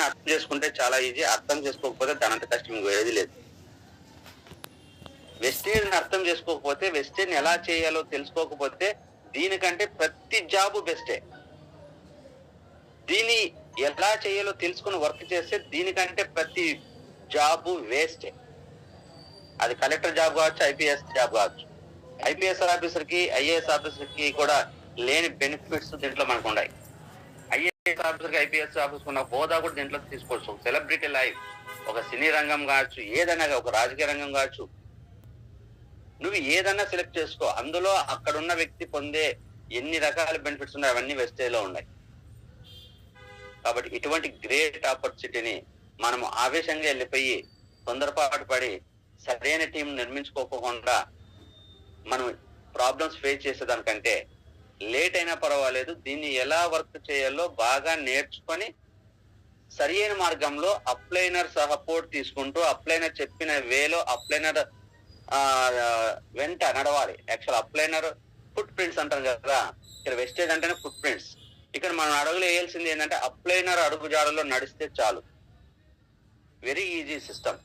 అర్థం చేసుకుంటే చాలా ఈజీ, అర్థం చేసుకోకపోతే దానంత కష్టం ఏది లేదు. వెస్టేజ్ ని అర్థం చేసుకోకపోతే, వెస్టేజ్ ని ఎలా చేయాలో తెలుసుకోకపోతే దీనికంటే ప్రతి జాబు బెస్టే. దీన్ని ఎలా చేయాలో తెలుసుకుని వర్క్ చేస్తే దీనికంటే ప్రతి జాబు వేస్టే. అది కలెక్టర్ జాబ్ కావచ్చు, ఐపీఎస్ జాబ్ కావచ్చు. ఐపీఎస్ ఆఫీసర్ కి, ఐఏఎస్ ఆఫీసర్ కి కూడా లేని బెనిఫిట్స్ దీంట్లో మనకు ఉన్నాయి. ఐఏఎస్ ఆఫీసర్ కి, ఐపీఎస్ ఆఫీసర్ ఉన్న హోదా కూడా దీంట్లో తీసుకోవచ్చు. సెలబ్రిటీ లైఫ్, ఒక సినీ రంగం కావచ్చు, ఏదైనా ఒక రాజకీయ రంగం కావచ్చు, నువ్వు ఏదన్నా సెలెక్ట్ చేసుకో. అందులో అక్కడున్న వ్యక్తి పొందే ఎన్ని రకాల బెనిఫిట్స్ ఉన్నాయి అవన్నీ వెస్టేజ్ లో ఉన్నాయి. కాబట్టి ఇటువంటి గ్రేట్ ఆపర్చునిటీని మనం ఆవేశంగా వెళ్ళిపోయి తొందరపాటు పడి సరైన టీం నిర్మించుకోకుండా మనం ప్రాబ్లమ్స్ ఫేస్ చేసేదానికంటే లేట్ అయినా పర్వాలేదు, దీన్ని ఎలా వర్క్ చేయాలో బాగా నేర్చుకొని సరి అయిన మార్గంలో అప్లైనర్ సపోర్ట్ తీసుకుంటూ అప్లైనర్ చెప్పిన వేలో అప్లైనర్ వెంట నడవాలి. యాక్చువల్ అప్లైనర్ ఫుట్ ప్రింట్స్ అంటారు కదా, ఇక్కడ వెస్టేజ్ అంటేనే ఫుట్ ప్రింట్స్. ఇక్కడ మనం అడుగులు వేయాల్సింది ఏంటంటే అప్లైనర్ అడుగు జాడలో నడిస్తే చాలు. Very easy system.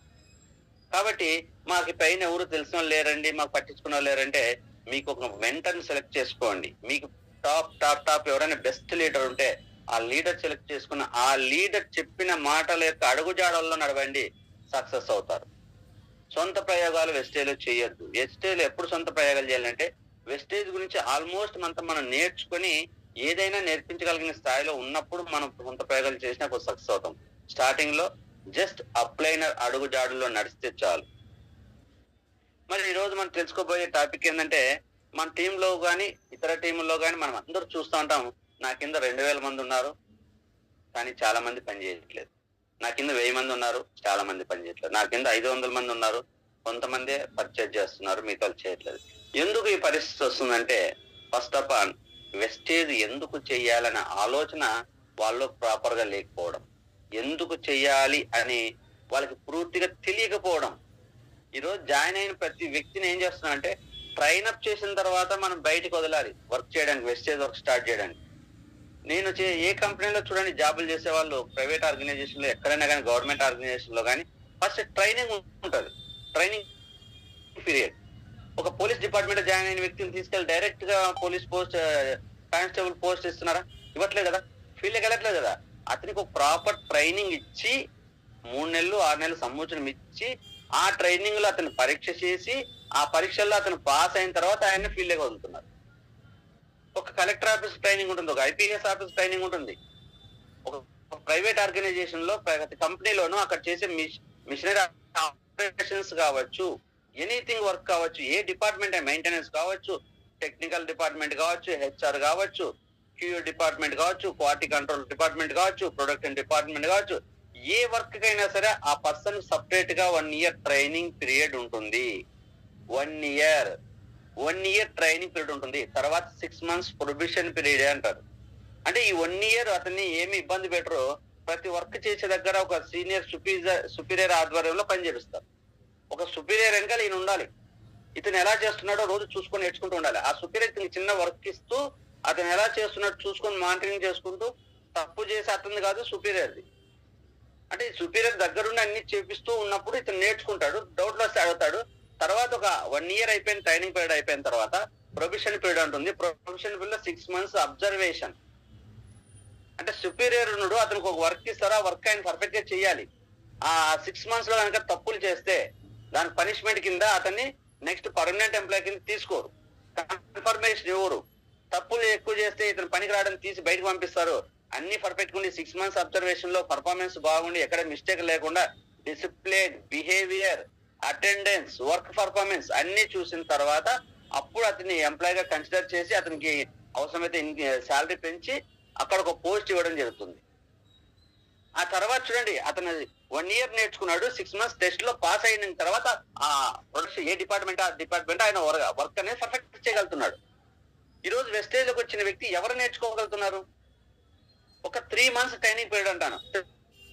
కాబట్టి మాకు పైన ఎవరు తెలిసిన లేరండి, మాకు పట్టించుకున్న లేరంటే మీకు ఒక మెంటర్ని సెలెక్ట్ చేసుకోండి. మీకు టాప్ ఎవరైనా బెస్ట్ లీడర్ ఉంటే ఆ లీడర్ సెలెక్ట్ చేసుకున్న ఆ లీడర్ చెప్పిన మాటల యొక్క అడుగుజాడల్లో నడవండి, సక్సెస్ అవుతారు. సొంత ప్రయోగాలు వెస్టేజ్ చేయొద్దు. వెస్టేజ్ ఎప్పుడు సొంత ప్రయోగాలు చేయాలంటే వెస్టేజ్ గురించి ఆల్మోస్ట్ మనం నేర్చుకుని ఏదైనా నేర్పించగలిగిన స్థాయిలో ఉన్నప్పుడు మనం సొంత ప్రయోగాలు చేసినా కొంచెం సక్సెస్ అవుతాం. స్టార్టింగ్ లో జస్ట్ అప్లైనర్ అడుగు జాడుల్లో నడిస్తే చాలు. మరి ఈ రోజు మనం తెలుసుకోబోయే టాపిక్ ఏంటంటే, మన టీంలో కానీ ఇతర టీముల్లో కానీ మనం అందరూ చూస్తూ ఉంటాం, నా కింద 2000 మంది ఉన్నారు కానీ చాలా మంది పని చేయట్లేదు. నా కింద 1000 మంది ఉన్నారు, చాలా మంది పని చేయట్లేదు. నా కింద 500 మంది ఉన్నారు, కొంతమంది పర్చేజ్ చేస్తున్నారు, మిగతా చేయట్లేదు. ఎందుకు ఈ పరిస్థితి వస్తుందంటే, ఫస్ట్ ఆఫ్ ఆల్ వెస్టేజ్ ఎందుకు చెయ్యాలనే ఆలోచన వాళ్ళు ప్రాపర్ గా లేకపోవడం, ఎందుకు చెయ్యాలి అని వాళ్ళకి పూర్తిగా తెలియకపోవడం. ఈరోజు జాయిన్ అయిన ప్రతి వ్యక్తిని ఏం చేస్తున్నా అంటే ట్రైన్ అప్ చేసిన తర్వాత మనం బయటకు వదలాలి వర్క్ చేయడానికి, వెస్టేజ్ వర్క్ స్టార్ట్ చేయడానికి. నేను ఏ కంపెనీలో చూడండి జాబులు చేసే వాళ్ళు, ప్రైవేట్ ఆర్గనైజేషన్ లో ఎక్కడైనా కానీ, గవర్నమెంట్ ఆర్గనైజేషన్ లో కానీ ఫస్ట్ ట్రైనింగ్ ఉంటుంది. Training period. ఒక పోలీస్ డిపార్ట్మెంట్ జాయిన్ అయిన వ్యక్తిని తీసుకెళ్లి డైరెక్ట్ గా పోలీస్ పోస్ట్, కానిస్టేబుల్ పోస్ట్ ఇస్తున్నారా? ఇవ్వట్లేదు కదా, ఫీల్డ్కి వెళ్ళట్లేదు కదా. అతనికి ఒక ప్రాపర్ ట్రైనింగ్ ఇచ్చి 3 నెలలు 6 నెలలు సంవత్సరం ఇచ్చి ఆ ట్రైనింగ్ లో అతను పరీక్ష చేసి ఆ పరీక్షల్లో అతను పాస్ అయిన తర్వాత ఆయన ఫీల్డ్కి వదులుతున్నారు. ఒక కలెక్టర్ ఆఫీస్ ట్రైనింగ్ ఉంటుంది, ఒక ఐపీఎస్ ఆఫీస్ ట్రైనింగ్ ఉంటుంది, ఒక ప్రైవేట్ ఆర్గనైజేషన్ లో ప్రతి కంపెనీలోనూ అక్కడ చేసే మిషనరీ ఆపరేషన్స్ కావచ్చు, ఎనీథింగ్ వర్క్ కావచ్చు, ఏ డిపార్ట్మెంట్ మెయింటెనెన్స్ కావచ్చు, టెక్నికల్ డిపార్ట్మెంట్ కావచ్చు, హెచ్ఆర్ కావచ్చు, క్యూ డిపార్ట్మెంట్ కావచ్చు, క్వాలిటీ కంట్రోల్ డిపార్ట్మెంట్ కావచ్చు, ప్రొడక్షన్ డిపార్ట్మెంట్ కావచ్చు, ఏ వర్క్ కైనా సరే ఆ పర్సన్ సపరేట్ గా 1 ఇయర్ ట్రైనింగ్ పీరియడ్ ఉంటుంది. 1 ఇయర్ ట్రైనింగ్ పీరియడ్ ఉంటుంది. తర్వాత 6 మంత్స్ ప్రొబేషన్ పీరియడ్ అంటారు. అంటే ఈ 1 ఇయర్ అతన్ని ఏమి ఇబ్బంది పెట్టరు. ప్రతి వర్క్ చేసే దగ్గర ఒక సీనియర్ సుపీరియర్ ఆధ్వర్యంలో పనిచేపిస్తారు. ఒక సుపీరియర్ వెనకాల ఈయన ఉండాలి. ఇతను ఎలా చేస్తున్నాడో రోజు చూసుకొని నేర్చుకుంటూ ఉండాలి. ఆ సుపీరియర్ ఇతనికి చిన్న వర్క్ ఇస్తూ అతను ఎలా చేస్తున్నాడో చూసుకొని మానిటరింగ్ చేసుకుంటూ, తప్పు చేసి అతను కాదు సుపీరియర్ది. అంటే సుపీరియర్ దగ్గరుండి అన్ని చేపిస్తూ ఉన్నప్పుడు ఇతను నేర్చుకుంటాడు, డౌట్లు వస్తే అడుగుతాడు. తర్వాత ఒక 1 ఇయర్ అయిపోయిన ట్రైనింగ్ పీరియడ్ అయిపోయిన తర్వాత ప్రొబేషన్ పీరియడ్ ఉంటుంది. ప్రొబేషన్ పీరియడ్ లో 6 మంత్స్ అబ్జర్వేషన్. అంటే సుపీరియర్ ఉన్నాడు, అతనికి ఒక వర్క్ ఇస్తారా, వర్క్ ఆయన పర్ఫెక్ట్ గా చేయాలి. ఆ 6 మంత్స్ లో కనుక తప్పులు చేస్తే దాని పనిష్మెంట్ కింద అతన్ని నెక్స్ట్ పర్మనెంట్ ఎంప్లాయ్ కింద తీసుకోరు, కన్ఫర్మేషన్ ఇవ్వరు. తప్పులు ఎక్కువ చేస్తే ఇతను పనికి రావడానికి తీసి బయటకు పంపిస్తారు. అన్ని పర్ఫెక్ట్ ఉండి 6 మంత్స్ అబ్జర్వేషన్ లో పర్ఫార్మెన్స్ బాగుండి ఎక్కడ మిస్టేక్ లేకుండా discipline, behaviour, attendance, work performance అన్ని చూసిన తర్వాత అప్పుడు అతన్ని ఎంప్లాయ్ గా కన్సిడర్ చేసి అతనికి అవసరమైతే శాలరీ పెంచి అక్కడ ఒక పోస్ట్ ఇవ్వడం జరుగుతుంది. ఆ తర్వాత చూడండి, అతను 1 ఇయర్ నేర్చుకున్నాడు, 6 మంత్స్ టెస్ట్ లో పాస్ అయిన తర్వాత ఆ ప్రొడక్షన్ ఏ డిపార్ట్మెంట్ ఆ డిపార్ట్మెంట్ ఆయన వర్క్ అనేది పర్ఫెక్ట్ చేయగలుగుతున్నాడు. ఈ రోజు వెస్టేజ్ లోకి వచ్చిన వ్యక్తి ఎవరు నేర్చుకోగలుగుతున్నారు? ఒక 3 మంత్స్ ట్రైనింగ్ పీరియడ్ అంటాను.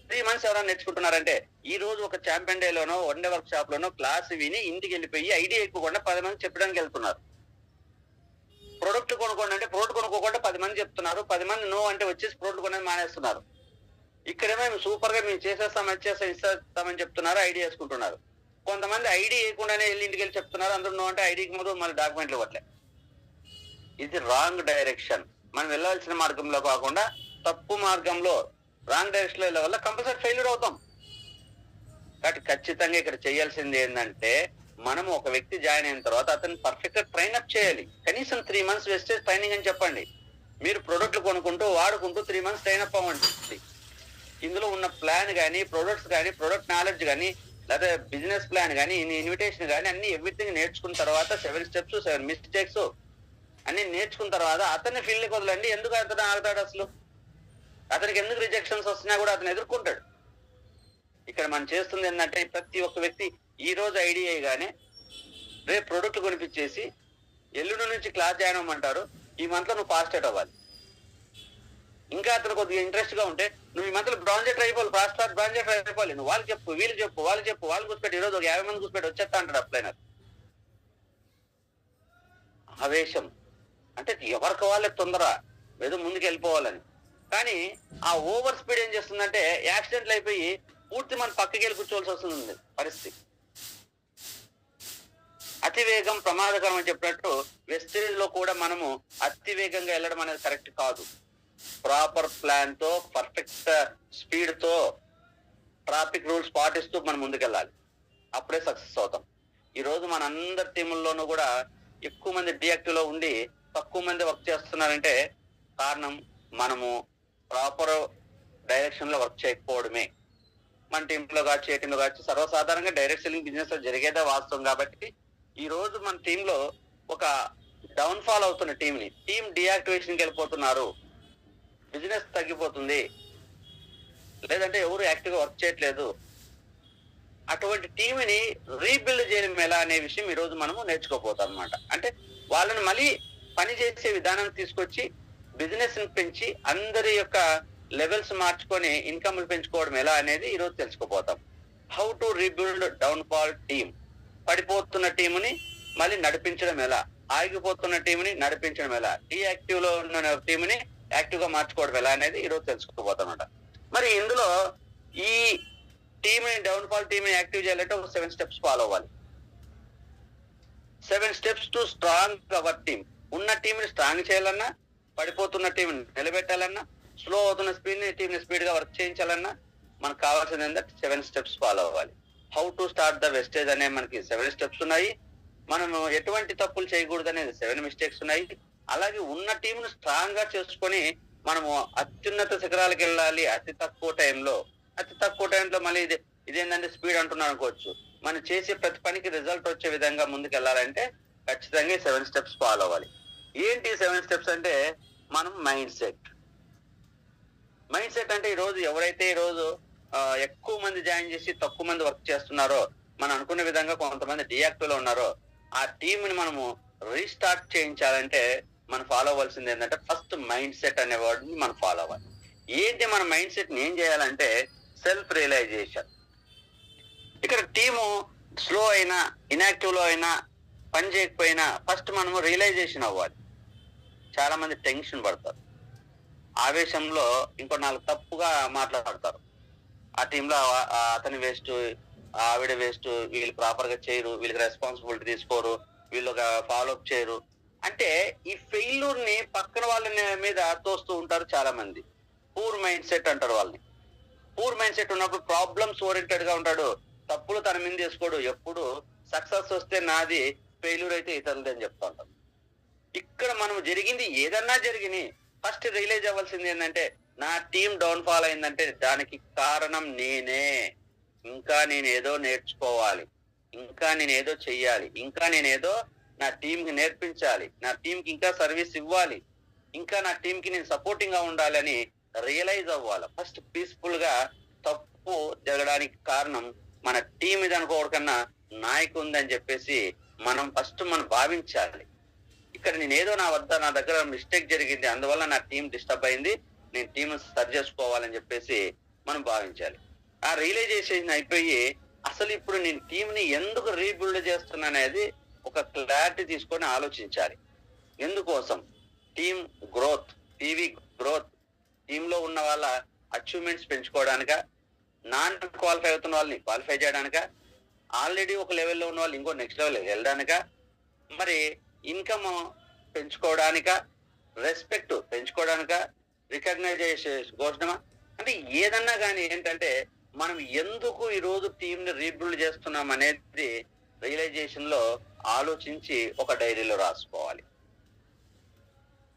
3 మంత్స్ ఎవరైనా నేర్చుకుంటున్నారంటే, ఈ రోజు ఒక ఛాంపియన్ డే లోనో, 1 డే వర్క్ షాప్ లోనో క్లాస్ విని ఇంటికి వెళ్ళిపోయి ఐడియా ఎక్కువకుండా 10 మంది చెప్పడానికి వెళ్తున్నారు. ప్రొడక్ట్ కొనుక్కోండి అంటే ప్రొడక్ట్ కొనుక్కోకుండా 10 మంది చెప్తున్నారు. 10 మంది నో అంటే వచ్చేసి ప్రొడక్ట్ కొనేది మానేస్తున్నారు. ఇక్కడేమో మేము సూపర్ గా మేము చేసేస్తాం ఇస్తామని చెప్తున్నారు, ఐడి వేసుకుంటున్నారు. కొంతమంది ఐడి వేయకుండానే వెళ్ళి ఇంటికి వెళ్ళి చెప్తున్నారు, అందరూ అంటే ఐడికి ముందు మళ్ళీ డాక్యుమెంట్లు ఇవ్వట్లే. ఇది రాంగ్ డైరెక్షన్. మనం వెళ్ళాల్సిన మార్గంలో కాకుండా తప్పు మార్గంలో రాంగ్ డైరెక్షన్ లో వెళ్ళే వల్ల కంపల్సరీ ఫెయిల్యూర్ అవుతాం. కాబట్టి ఖచ్చితంగా ఇక్కడ చేయాల్సింది ఏంటంటే, మనం ఒక వ్యక్తి జాయిన్ అయిన తర్వాత అతను పర్ఫెక్ట్ గా ట్రైన్ అప్ చేయాలి. కనీసం 3 months వెస్టేజ్ ట్రైనింగ్ అని చెప్పండి. మీరు ప్రొడక్ట్లు కొనుక్కుంటూ వాడుకుంటూ 3 months ట్రైన్ అప్ అవ్వండి. ఇందులో ఉన్న ప్లాన్ కానీ, ప్రొడక్ట్స్ కానీ, ప్రొడక్ట్ నాలెడ్జ్ కానీ, లేదా బిజినెస్ ప్లాన్ కానీ, ఇన్విటేషన్ కానీ అన్ని ఎవ్రీథింగ్ నేర్చుకున్న తర్వాత 7 steps 7 మిస్టేక్స్ అన్ని నేర్చుకున్న తర్వాత అతన్ని ఫీల్డ్కి వదలండి. ఎందుకు అతను ఆగుతాడు? అసలు అతనికి ఎందుకు రిజెక్షన్స్ వస్తున్నా కూడా అతను ఎదుర్కొంటాడు. ఇక్కడ మనం చేస్తుంది ఏంటంటే, ప్రతి ఒక్క వ్యక్తి ఈ రోజు ఐడియా కానీ రేపు ప్రొడక్ట్ కొనిపించేసి ఎల్లుండి నుంచి క్లాస్ జాయిన్ అవ్వమంటారు. ఈ మంత్ లో నువ్వు ఫాస్ట్ అవుట్ అవ్వాలి. ఇంకా అతను కొద్దిగా ఇంట్రెస్ట్ గా ఉంటే నువ్వు ఈ మంత్ లో బ్రాంజెట్ అయిపోవాలి, ఫాస్ట్ బ్రాంజెట్ అయిపోవాలి. నువ్వు వాళ్ళు చెప్పు, వీళ్ళు చెప్పు, వాళ్ళు కూర్చోపెట్టి ఈ రోజు ఒక 50 మంది కూర్చోపెట్టి వచ్చేస్తా అంటాడు అప్లైనర్. ఆవేశం అంటే ఎవరికి వాళ్ళే తొందర, ఏదో ముందుకు వెళ్ళిపోవాలని. కానీ ఆ ఓవర్ స్పీడ్ ఏం చేస్తుందంటే యాక్సిడెంట్లు అయిపోయి పూర్తి మన పక్కకి వెళ్ళి కూర్చోవలసి వస్తుంది పరిస్థితి. అతి వేగం ప్రమాదకరం అని చెప్పినట్టు వెస్టేజ్ లో కూడా మనము అతి వేగంగా వెళ్ళడం అనేది కరెక్ట్ కాదు. ప్రాపర్ ప్లాన్ తో, పర్ఫెక్ట్ స్పీడ్ తో, ట్రాఫిక్ రూల్స్ పాటిస్తూ మనం ముందుకెళ్ళాలి. అప్పుడే సక్సెస్ అవుతాం. ఈ రోజు మన అందరి టీముల్లోనూ కూడా ఎక్కువ మంది డియాక్టివ్ లో ఉండి తక్కువ మంది వర్క్ చేస్తున్నారంటే కారణం మనము ప్రాపర్ డైరెక్షన్ లో వర్క్ చేయకపోవడమే. మన టీంలో కావచ్చు, ఏ టీంలో కావచ్చు, సర్వసాధారణంగా డైరెక్ట్ సెల్లింగ్ బిజినెస్ లో జరిగేదే వాస్తవం. కాబట్టి ఈ రోజు మన టీంలో ఒక డౌన్ ఫాల్ అవుతున్న టీం డియాక్టివేషన్కి వెళ్ళిపోతున్నారు, బిజినెస్ తగ్గిపోతుంది, లేదంటే ఎవరు యాక్టివ్ గా వర్క్ చేయట్లేదు. అటువంటి టీంని రీబిల్డ్ చేయడం ఎలా అనే విషయం ఈ రోజు మనము నేర్చుకోపోతాం అనమాట. అంటే వాళ్ళని మళ్ళీ పని చేసే విధానం తీసుకొచ్చి బిజినెస్ ని పెంచి అందరి యొక్క లెవెల్స్ మార్చుకొని ఇన్కమ్ పెంచుకోవడం ఎలా అనేది ఈ రోజు తెలుసుకోపోతాం. How to rebuild downfall team. పడిపోతున్న టీముని మళ్ళీ నడిపించడం ఎలా, ఆగిపోతున్న టీంని నడిపించడం ఎలా, డీయాక్టివ్ లో ఉన్న టీంని యాక్టివ్ గా మార్చుకోవడం ఎలా అనేది ఈ రోజు తెలుసుకోపోతాం అన్నమాట. మరి ఇందులో ఈ టీంని డౌన్ ఫాల్ టీంని యాక్టివ్ చేయాలంటే ఒక 7 steps ఫాలో అవ్వాలి. 7 steps to strong our team. ఉన్న టీంని స్ట్రాంగ్ చేయాలన్నా, పడిపోతున్న టీంని నిలబెట్టాలన్నా, స్లో అవుతున్న టీంని స్పీడ్ గా వర్క్ చేయించాలన్నా మనకు కావాల్సింది ఏంటంటే 7 steps ఫాలో అవ్వాలి. How to start the wastage అనే మనకి 7 steps ఉన్నాయి. మనం ఎటువంటి తప్పులు చేయకూడదు అనేది 7 mistakes ఉన్నాయి. అలాగే ఉన్న టీంను స్ట్రాంగ్ గా చేసుకొని మనము అత్యున్నత శిఖరాలకు వెళ్ళాలి అతి తక్కువ టైంలో. మళ్ళీ ఇదేంటంటే స్పీడ్ అంటున్నాను అనుకోవచ్చు. మనం చేసే ప్రతి పనికి రిజల్ట్ వచ్చే విధంగా ముందుకు వెళ్ళాలంటే ఖచ్చితంగా 7 steps ఫాలో అవ్వాలి. ఏంటి 7 steps అంటే, మనం మైండ్ సెట్ అంటే ఈ రోజు ఎవరైతే ఈ రోజు ఎక్కువ మంది జాయిన్ చేసి తక్కువ మంది వర్క్ చేస్తున్నారో, మనం అనుకునే విధంగా కొంతమంది డియాక్టివ్ లో ఉన్నారో, ఆ టీంని మనము రీస్టార్ట్ చేయించాలంటే మనం ఫాలో అవ్వాల్సింది ఏంటంటే ఫస్ట్ మైండ్ సెట్ అనే వర్డ్ని మనం ఫాలో అవ్వాలి. ఏంటి మన మైండ్ సెట్ ని ఏం చేయాలంటే సెల్ఫ్ రియలైజేషన్. ఇక్కడ టీము స్లో అయినా, ఇన్యాక్టివ్ లో అయినా, పని చేయకపోయినా ఫస్ట్ మనము రియలైజేషన్ అవ్వాలి. చాలా మంది టెన్షన్ పడతారు, ఆవేశంలో ఇంకో 4 తప్పుగా మాట్లాడతారు. ఆ టీంలో అతని వేస్ట్, ఆవిడ వేస్ట్, వీళ్ళు ప్రాపర్ గా చేయరు, వీళ్ళకి రెస్పాన్సిబిలిటీ తీసుకోరు, వీళ్ళు ఒక ఫాలో అప్ చేయరు. అంటే ఈ ఫెయిల్యూర్ ని పక్కన వాళ్ళ మీద తోస్తూ ఉంటారు చాలా మంది. పూర్ మైండ్ సెట్ అంటారు వాళ్ళని. పూర్ మైండ్ సెట్ ఉన్నప్పుడు ప్రాబ్లమ్స్ ఓరియంటెడ్ గా ఉంటాడు, తప్పులు తన మీద చేసుకోడు. ఎప్పుడు సక్సెస్ వస్తే నాది, ఫెయిల్యూర్ అయితే ఇతరులది అని చెప్తా ఉంటాం. ఇక్కడ మనం జరిగింది ఏదన్నా జరిగిని ఫస్ట్ రియలైజ్ అవ్వాల్సింది ఏంటంటే, నా టీం డౌన్ ఫాల్ అయిందంటే దానికి కారణం నేనే. ఇంకా నేను ఏదో నేర్చుకోవాలి, ఇంకా నేను ఏదో చెయ్యాలి, ఇంకా నేను ఏదో నా టీం కి నేర్పించాలి, నా టీం కి ఇంకా సర్వీస్ ఇవ్వాలి, ఇంకా నా టీం కి నేను సపోర్టింగ్ గా ఉండాలని రియలైజ్ అవ్వాలి. ఫస్ట్ పీస్ఫుల్ గా తప్పు జరగడానికి కారణం మన టీం ఇది అనుకోవడం కన్నా నాయకు ఉందని చెప్పేసి మనం భావించాలి. ఇక్కడ నేనేదో నా దగ్గర మిస్టేక్ జరిగింది, అందువల్ల నా టీం డిస్టర్బ్ అయింది, నేను టీం సరి చేసుకోవాలని చెప్పేసి మనం భావించాలి. ఆ రియలైజేషన్ అయిపోయి అసలు ఇప్పుడు నేను టీంని ఎందుకు రీబిల్డ్ చేస్తున్నా అనేది ఒక క్లారిటీ తీసుకొని ఆలోచించాలి. ఎందుకోసం? టీమ్ గ్రోత్, టీవీ గ్రోత్, టీంలో ఉన్న వాళ్ళ అచీవ్మెంట్స్ పెంచుకోవడానిక, నాన్ క్వాలిఫై అవుతున్న వాళ్ళని క్వాలిఫై చేయడానిక, ఆల్రెడీ ఒక లెవెల్లో ఉన్న వాళ్ళు ఇంకో నెక్స్ట్ లెవెల్ వెళ్ళడానిక, మరి ఇన్కమ్ పెంచుకోవడానిక, రెస్పెక్ట్ పెంచుకోవడానిక, రికగ్నైజేషన్ కోసమా, అంటే ఏదన్నా కానీ ఏంటంటే మనం ఎందుకు ఈ రోజు టీమ్ ని రీబిల్డ్ చేస్తున్నాం అనేది రియలైజేషన్ లో ఆలోచించి ఒక డైరీలో రాసుకోవాలి.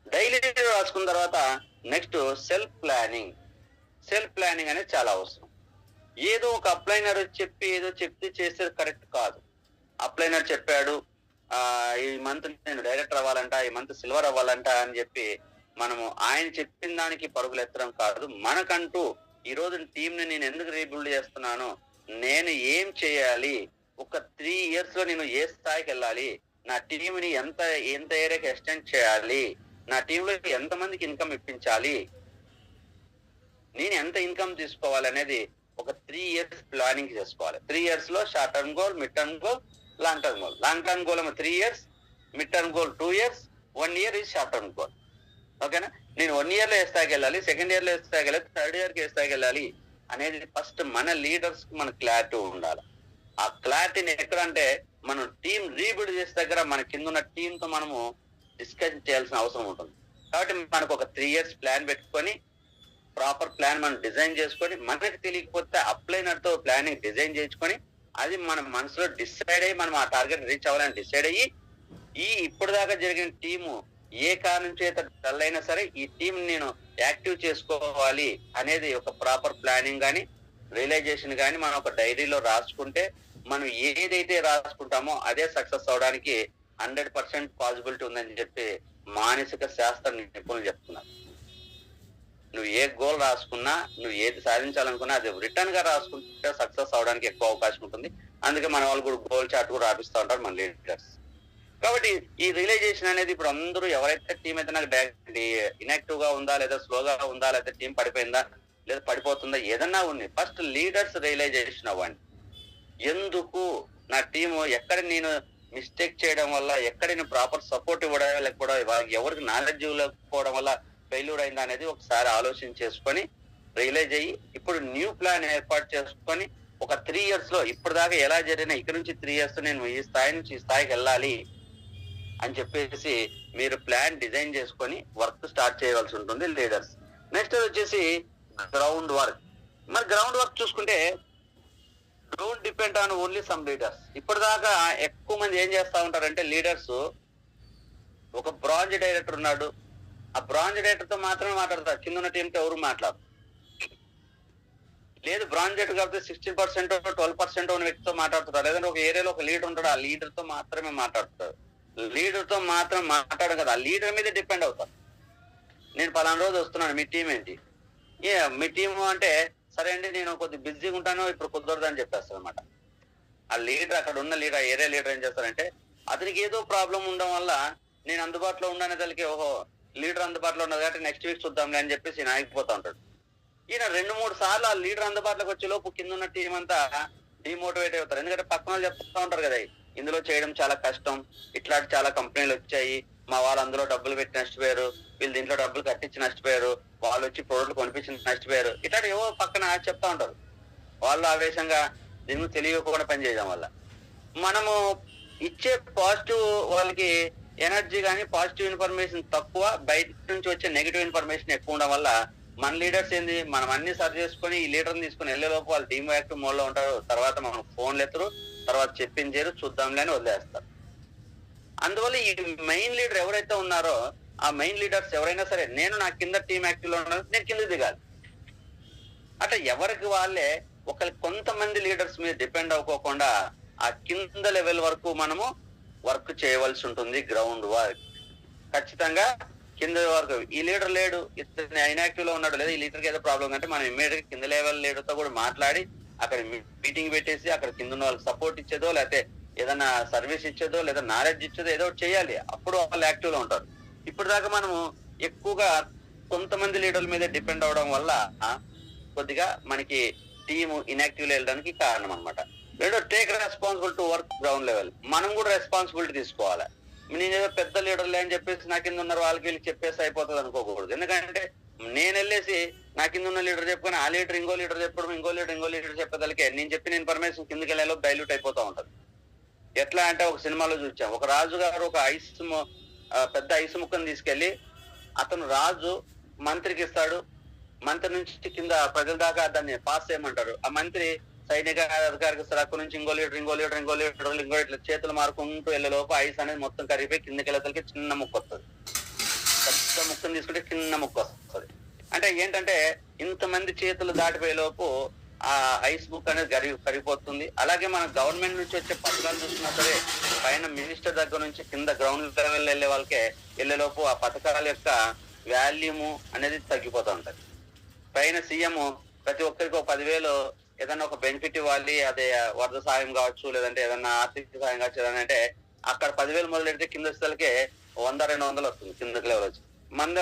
డైరీలో రాసుకున్న తర్వాత నెక్స్ట్ సెల్ఫ్ ప్లానింగ్ అనేది చాలా అవసరం. ఏదో ఒక అప్లైనర్ చెప్పి ఏదో చెప్తే చేసేది కరెక్ట్ కాదు. అప్లైనర్ చెప్పాడు ఈ మంత్ నేను డైరెక్టర్ అవ్వాలంట, ఈ మంత్ సిల్వర్ అవ్వాలంట అని చెప్పి మనము ఆయన చెప్పిన దానికి పరుగులు ఎత్తడం కాదు. మనకంటూ ఈ రోజు టీం ని నేను ఎందుకు రీబిల్డ్ చేస్తున్నాను, నేను ఏం చేయాలి, ఒక 3 years లో నేను ఏ స్థాయికి వెళ్ళాలి, నా టీంని ఎంత ఏరియాకి ఎక్స్టెండ్ చేయాలి, నా టీంలో ఎంత మందికి ఇన్కమ్ ఇప్పించాలి, నేను ఎంత ఇన్కమ్ తీసుకోవాలి అనేది ఒక 3 years ప్లానింగ్ చేసుకోవాలి. 3 years లో short term goal, mid term goal, long term goal. Long term goal ఏమో 3 years, mid term goal 2 years, 1 year is short term goal. ఓకేనా? నేను 1 year లో ఏ స్థాయికి వెళ్ళాలి, సెకండ్ ఇయర్ లో ఏ స్థాయికి వెళ్ళాలి, థర్డ్ ఇయర్ కి ఏ స్థాయికి వెళ్ళాలి అనేది ఫస్ట్ మన లీడర్స్ కి మన క్లారిటీ ఉండాలి. ఆ క్లారిటీని ఎక్కడంటే మనం టీం రీబిల్డ్ చేసే దగ్గర మన కింద ఉన్న టీం తో మనము డిస్కస్ చేయాల్సిన అవసరం ఉంటుంది. కాబట్టి మనకు ఒక 3 years ప్లాన్ పెట్టుకొని ప్రాపర్ ప్లాన్ మనం డిజైన్ చేసుకొని, మనకి తెలియకపోతే అప్లైనర్ తో ప్లానింగ్ డిజైన్ చేసుకొని అది మన మనసులో డిసైడ్ అయ్యి మనం ఆ టార్గెట్ రీచ్ అవ్వాలని డిసైడ్ అయ్యి ఇప్పుడు దాకా జరిగిన టీము ఏ కారణం చేత డల్ అయినా సరే ఈ టీం నేను యాక్టివ్ చేసుకోవాలి అనేది ఒక ప్రాపర్ ప్లానింగ్ కానీ రియలైజేషన్ కానీ మనం ఒక డైరీలో రాసుకుంటే మనం ఏదైతే రాసుకుంటామో అదే సక్సెస్ అవడానికి 100% పాసిబిలిటీ ఉందని చెప్పి మానసిక శాస్త్ర నిపుణులు చెప్తున్నారు. నువ్వు ఏ గోల్ రాసుకున్నా, నువ్వు ఏది సాధించాలనుకున్నా అది రిటర్న్ గా రాసుకుంటే సక్సెస్ అవడానికి ఎక్కువ అవకాశం ఉంటుంది. అందుకే మన వాళ్ళు కూడా గోల్ చార్ట్ కూడా రాపిస్తూ ఉంటారు మన లీడర్స్. కాబట్టి ఈ రియలైజేషన్ అనేది ఇప్పుడు అందరూ ఎవరైతే టీం అయితే నాకు ఇన్యాక్టివ్ గా ఉందా, లేదా స్లోగా ఉందా, లేదా టీం పడిపోయిందా, లేదా పడిపోతుందా, ఏదన్నా ఉంది, ఫస్ట్ లీడర్స్ రియలైజేషన్ అవ్వండి. ఎందుకు నా టీము ఎక్కడ నేను మిస్టేక్ చేయడం వల్ల, ఎక్కడ నేను ప్రాపర్ సపోర్ట్ ఇవ్వడం లేకపోవడం, ఎవరికి నాలెడ్జ్ ఇవ్వకపోవడం వల్ల ఫెయిల్యూర్ అయిందా అనేది ఒకసారి ఆలోచన చేసుకొని రియలైజ్ అయ్యి ఇప్పుడు న్యూ ప్లాన్ ఏర్పాటు చేసుకొని ఒక 3 years లో ఇప్పుడు దాకా ఎలా జరిగినా ఇక్కడ నుంచి 3 years నేను ఈ స్థాయి నుంచి ఈ స్థాయికి వెళ్ళాలి అని చెప్పేసి మీరు ప్లాన్ డిజైన్ చేసుకొని వర్క్ స్టార్ట్ చేయవలసి ఉంటుంది లీడర్స్. నెక్స్ట్ వచ్చేసి గ్రౌండ్ వర్క్. మరి గ్రౌండ్ వర్క్ చూసుకుంటే don't depend on only some leaders. ఇప్పటిదాకా ఎక్కువ మంది ఏం చేస్తా ఉంటారంటే లీడర్స్ ఒక బ్రాంజ్ డైరెక్టర్ ఉన్నాడు, ఆ బ్రాంజ్ డైరెక్టర్ తో మాత్రమే మాట్లాడతారు, కింద ఉన్న టీంతో ఎవరు మాట్లాడరు. లేదు బ్రాంజ్ డైరెక్టర్ కాబట్టి 16% 12% ఉన్న వ్యక్తితో మాట్లాడుతారు, లేదంటే ఒక ఏరియాలో ఒక లీడర్ ఉంటాడు, ఆ లీడర్ తో మాత్రమే మాట్లాడతారు. లీడర్ తో మాత్రం మాట్లాడడం కదా, ఆ లీడర్ మీద డిపెండ్ అవుతారు. నేను పలానా రోజు వస్తున్నాను, మీ టీం ఏంటి, మీ టీం అంటే సరే అండి నేను కొద్దిగా బిజీగా ఉంటాను ఇప్పుడు కుదరదు అని చెప్పేస్తారు అనమాట. ఆ లీడర్ అక్కడ ఉన్న లీడర్ ఏరియా లీడర్ ఏం చేస్తారంటే అతనికి ఏదో ప్రాబ్లం ఉండడం వల్ల నేను అందుబాటులో ఉండనేదానికి ఓహో లీడర్ అందుబాటులో ఉన్నది కాబట్టి నెక్స్ట్ వీక్ చూద్దాంలే అని చెప్పేసి ఈయన ఆగిపోతా ఉంటాడు. ఈయన 2-3 సార్లు ఆ లీడర్ అందుబాటులోకి వచ్చే లోపు కింద ఉన్న టీం అంతా డిమోటివేట్ అవుతారు. ఎందుకంటే పక్కన వాళ్ళు చెప్తా ఉంటారు కదా ఇందులో చేయడం చాలా కష్టం, ఇట్లాంటి చాలా కంపెనీలు వచ్చాయి, మా వాళ్ళు అందులో డబ్బులు పెట్టి నష్టపోయారు, వీళ్ళు దీంట్లో డబ్బులు కట్టించి నష్టపోయారు, వాళ్ళు వచ్చి ప్రోడక్ట్లు కొనిపించి నష్టపోయారు, ఇట్లాంటి ఏవో పక్కన చెప్తా ఉంటారు. వాళ్ళు ఆవేశంగా దీన్ని తెలియకుండా పనిచేయడం వల్ల మనము ఇచ్చే పాజిటివ్ వాళ్ళకి ఎనర్జీ కానీ పాజిటివ్ ఇన్ఫర్మేషన్ తక్కువ, బయట నుంచి వచ్చే నెగిటివ్ ఇన్ఫర్మేషన్ ఎక్కువ ఉండడం వల్ల మన లీడర్స్ ఏంది మనం అన్ని సర్చ్ చేసుకుని ఈ లీడర్ని తీసుకుని వెళ్ళేలోపు వాళ్ళు టీమ్ యాక్టివ్ మోడ్ లో ఉంటారు, తర్వాత మనం ఫోన్లు ఎత్తరు, తర్వాత చెప్పించారు చూద్దాంలే అని వదిలేస్తారు. అందువల్ల ఈ మెయిన్ లీడర్ ఎవరైతే ఉన్నారో ఆ మెయిన్ లీడర్స్ ఎవరైనా సరే నేను నా కింద టీమ్ యాక్టివ్ లో ఉన్నాను, నేను కిందకి దిగాలి. అట్లా ఎవరికి వాళ్ళే కొంతమంది లీడర్స్ మీద డిపెండ్ అవ్వకోకుండా ఆ కింద లెవెల్ వరకు మనము వర్క్ చేయవలసి ఉంటుంది. గ్రౌండ్ వర్క్ ఖచ్చితంగా కింద వరకు. ఈ లీడర్ లేడు, ఇతను ఇన్యాక్టివ్ లో ఉన్నాడు, లేదా ఈ లీడర్కి ఏదో ప్రాబ్లం అంటే మనం ఇమ్మీడియట్ గా కింద లెవెల్ లీడర్ తో కూడా మాట్లాడి అక్కడ మీటింగ్ పెట్టేసి అక్కడ కింద ఉన్న వాళ్ళకి సపోర్ట్ ఇచ్చేదో, లేకపోతే ఏదైనా సర్వీస్ ఇచ్చేదో, లేదా నాలెడ్జ్ ఇచ్చేదో ఏదో చేయాలి, అప్పుడు వాళ్ళు యాక్టివ్ లో ఉంటారు. ఇప్పుడు దాకా మనము ఎక్కువగా కొంతమంది లీడర్ల మీద డిపెండ్ అవడం వల్ల కొద్దిగా మనకి టీము ఇన్యాక్టివ్ లో వెళ్ళడానికి కారణం అనమాట. రెండో take responsible to work ground level. మనం కూడా రెస్పాన్సిబిలిటీ తీసుకోవాలి. నేను ఏదో పెద్ద లీడర్లే అని చెప్పేసి నా కింద ఉన్నారు వాళ్ళకి వీళ్ళకి చెప్పేసి అయిపోతుంది అనుకోకూడదు. ఎందుకంటే నేను వెళ్ళేసి నా కింద ఉన్న లీడర్ చెప్పుకొని ఆ లీడర్ ఇంకో లీడర్ చెప్పడం, ఇంకో లీడర్ చెప్పేదానికి నేను చెప్పిన ఇన్ఫర్మేషన్ కిందకి వెళ్ళేలో డైల్యూట్ అయిపోతా ఉంటది. ఎట్లా అంటే ఒక సినిమాలో చూసాం, ఒక రాజు గారు ఒక పెద్ద ఐస్ ముక్కను తీసుకెళ్లి అతను రాజు మంత్రికి ఇస్తాడు. మంత్రి నుంచి కింద ప్రజల దాకా దాన్ని పాస్ చేయమంటారు. ఆ మంత్రి సైనిక అధికారికి ఇస్తారు. అక్కడి నుంచి ఇంకో లీడర్ ఇట్లా చేతులు మారుకుంటూ వెళ్ళే లోపు ఐస్ అనేది మొత్తం కరిగిపోయి కిందకి వెళ్ళేసరికి చిన్న ముక్క వస్తుంది. పెద్ద ముక్కను తీసుకుంటే చిన్న ముక్క వస్తుంది. అంటే ఏంటంటే ఇంతమంది చేతులు దాటిపోయే లోపు ఆ ఐస్ బుక్ అనేది కరిగిపోతుంది. అలాగే మన గవర్నమెంట్ నుంచి వచ్చే పథకాలు చూసినా సరే పైన మినిస్టర్ దగ్గర నుంచి కింద గ్రౌండ్ లెవెల్ వెళ్ళే వాళ్ళకే వెళ్ళేలోపు ఆ పథకాల యొక్క వాల్యూము అనేది తగ్గిపోతూ ఉంటది. పైన సీఎం ప్రతి ఒక్కరికి ఒక 10,000 ఏదన్నా ఒక బెనిఫిట్ ఇవ్వాలి, అదే వరద సాయం కావచ్చు, లేదంటే ఏదన్నా ఆర్థిక సాయం కావచ్చు. ఏదన్నా అంటే అక్కడ 10,000 మొదలెడితే కింద వచ్చేసరికి 100-200 వస్తుంది కిందకి లెవెల్ వచ్చి.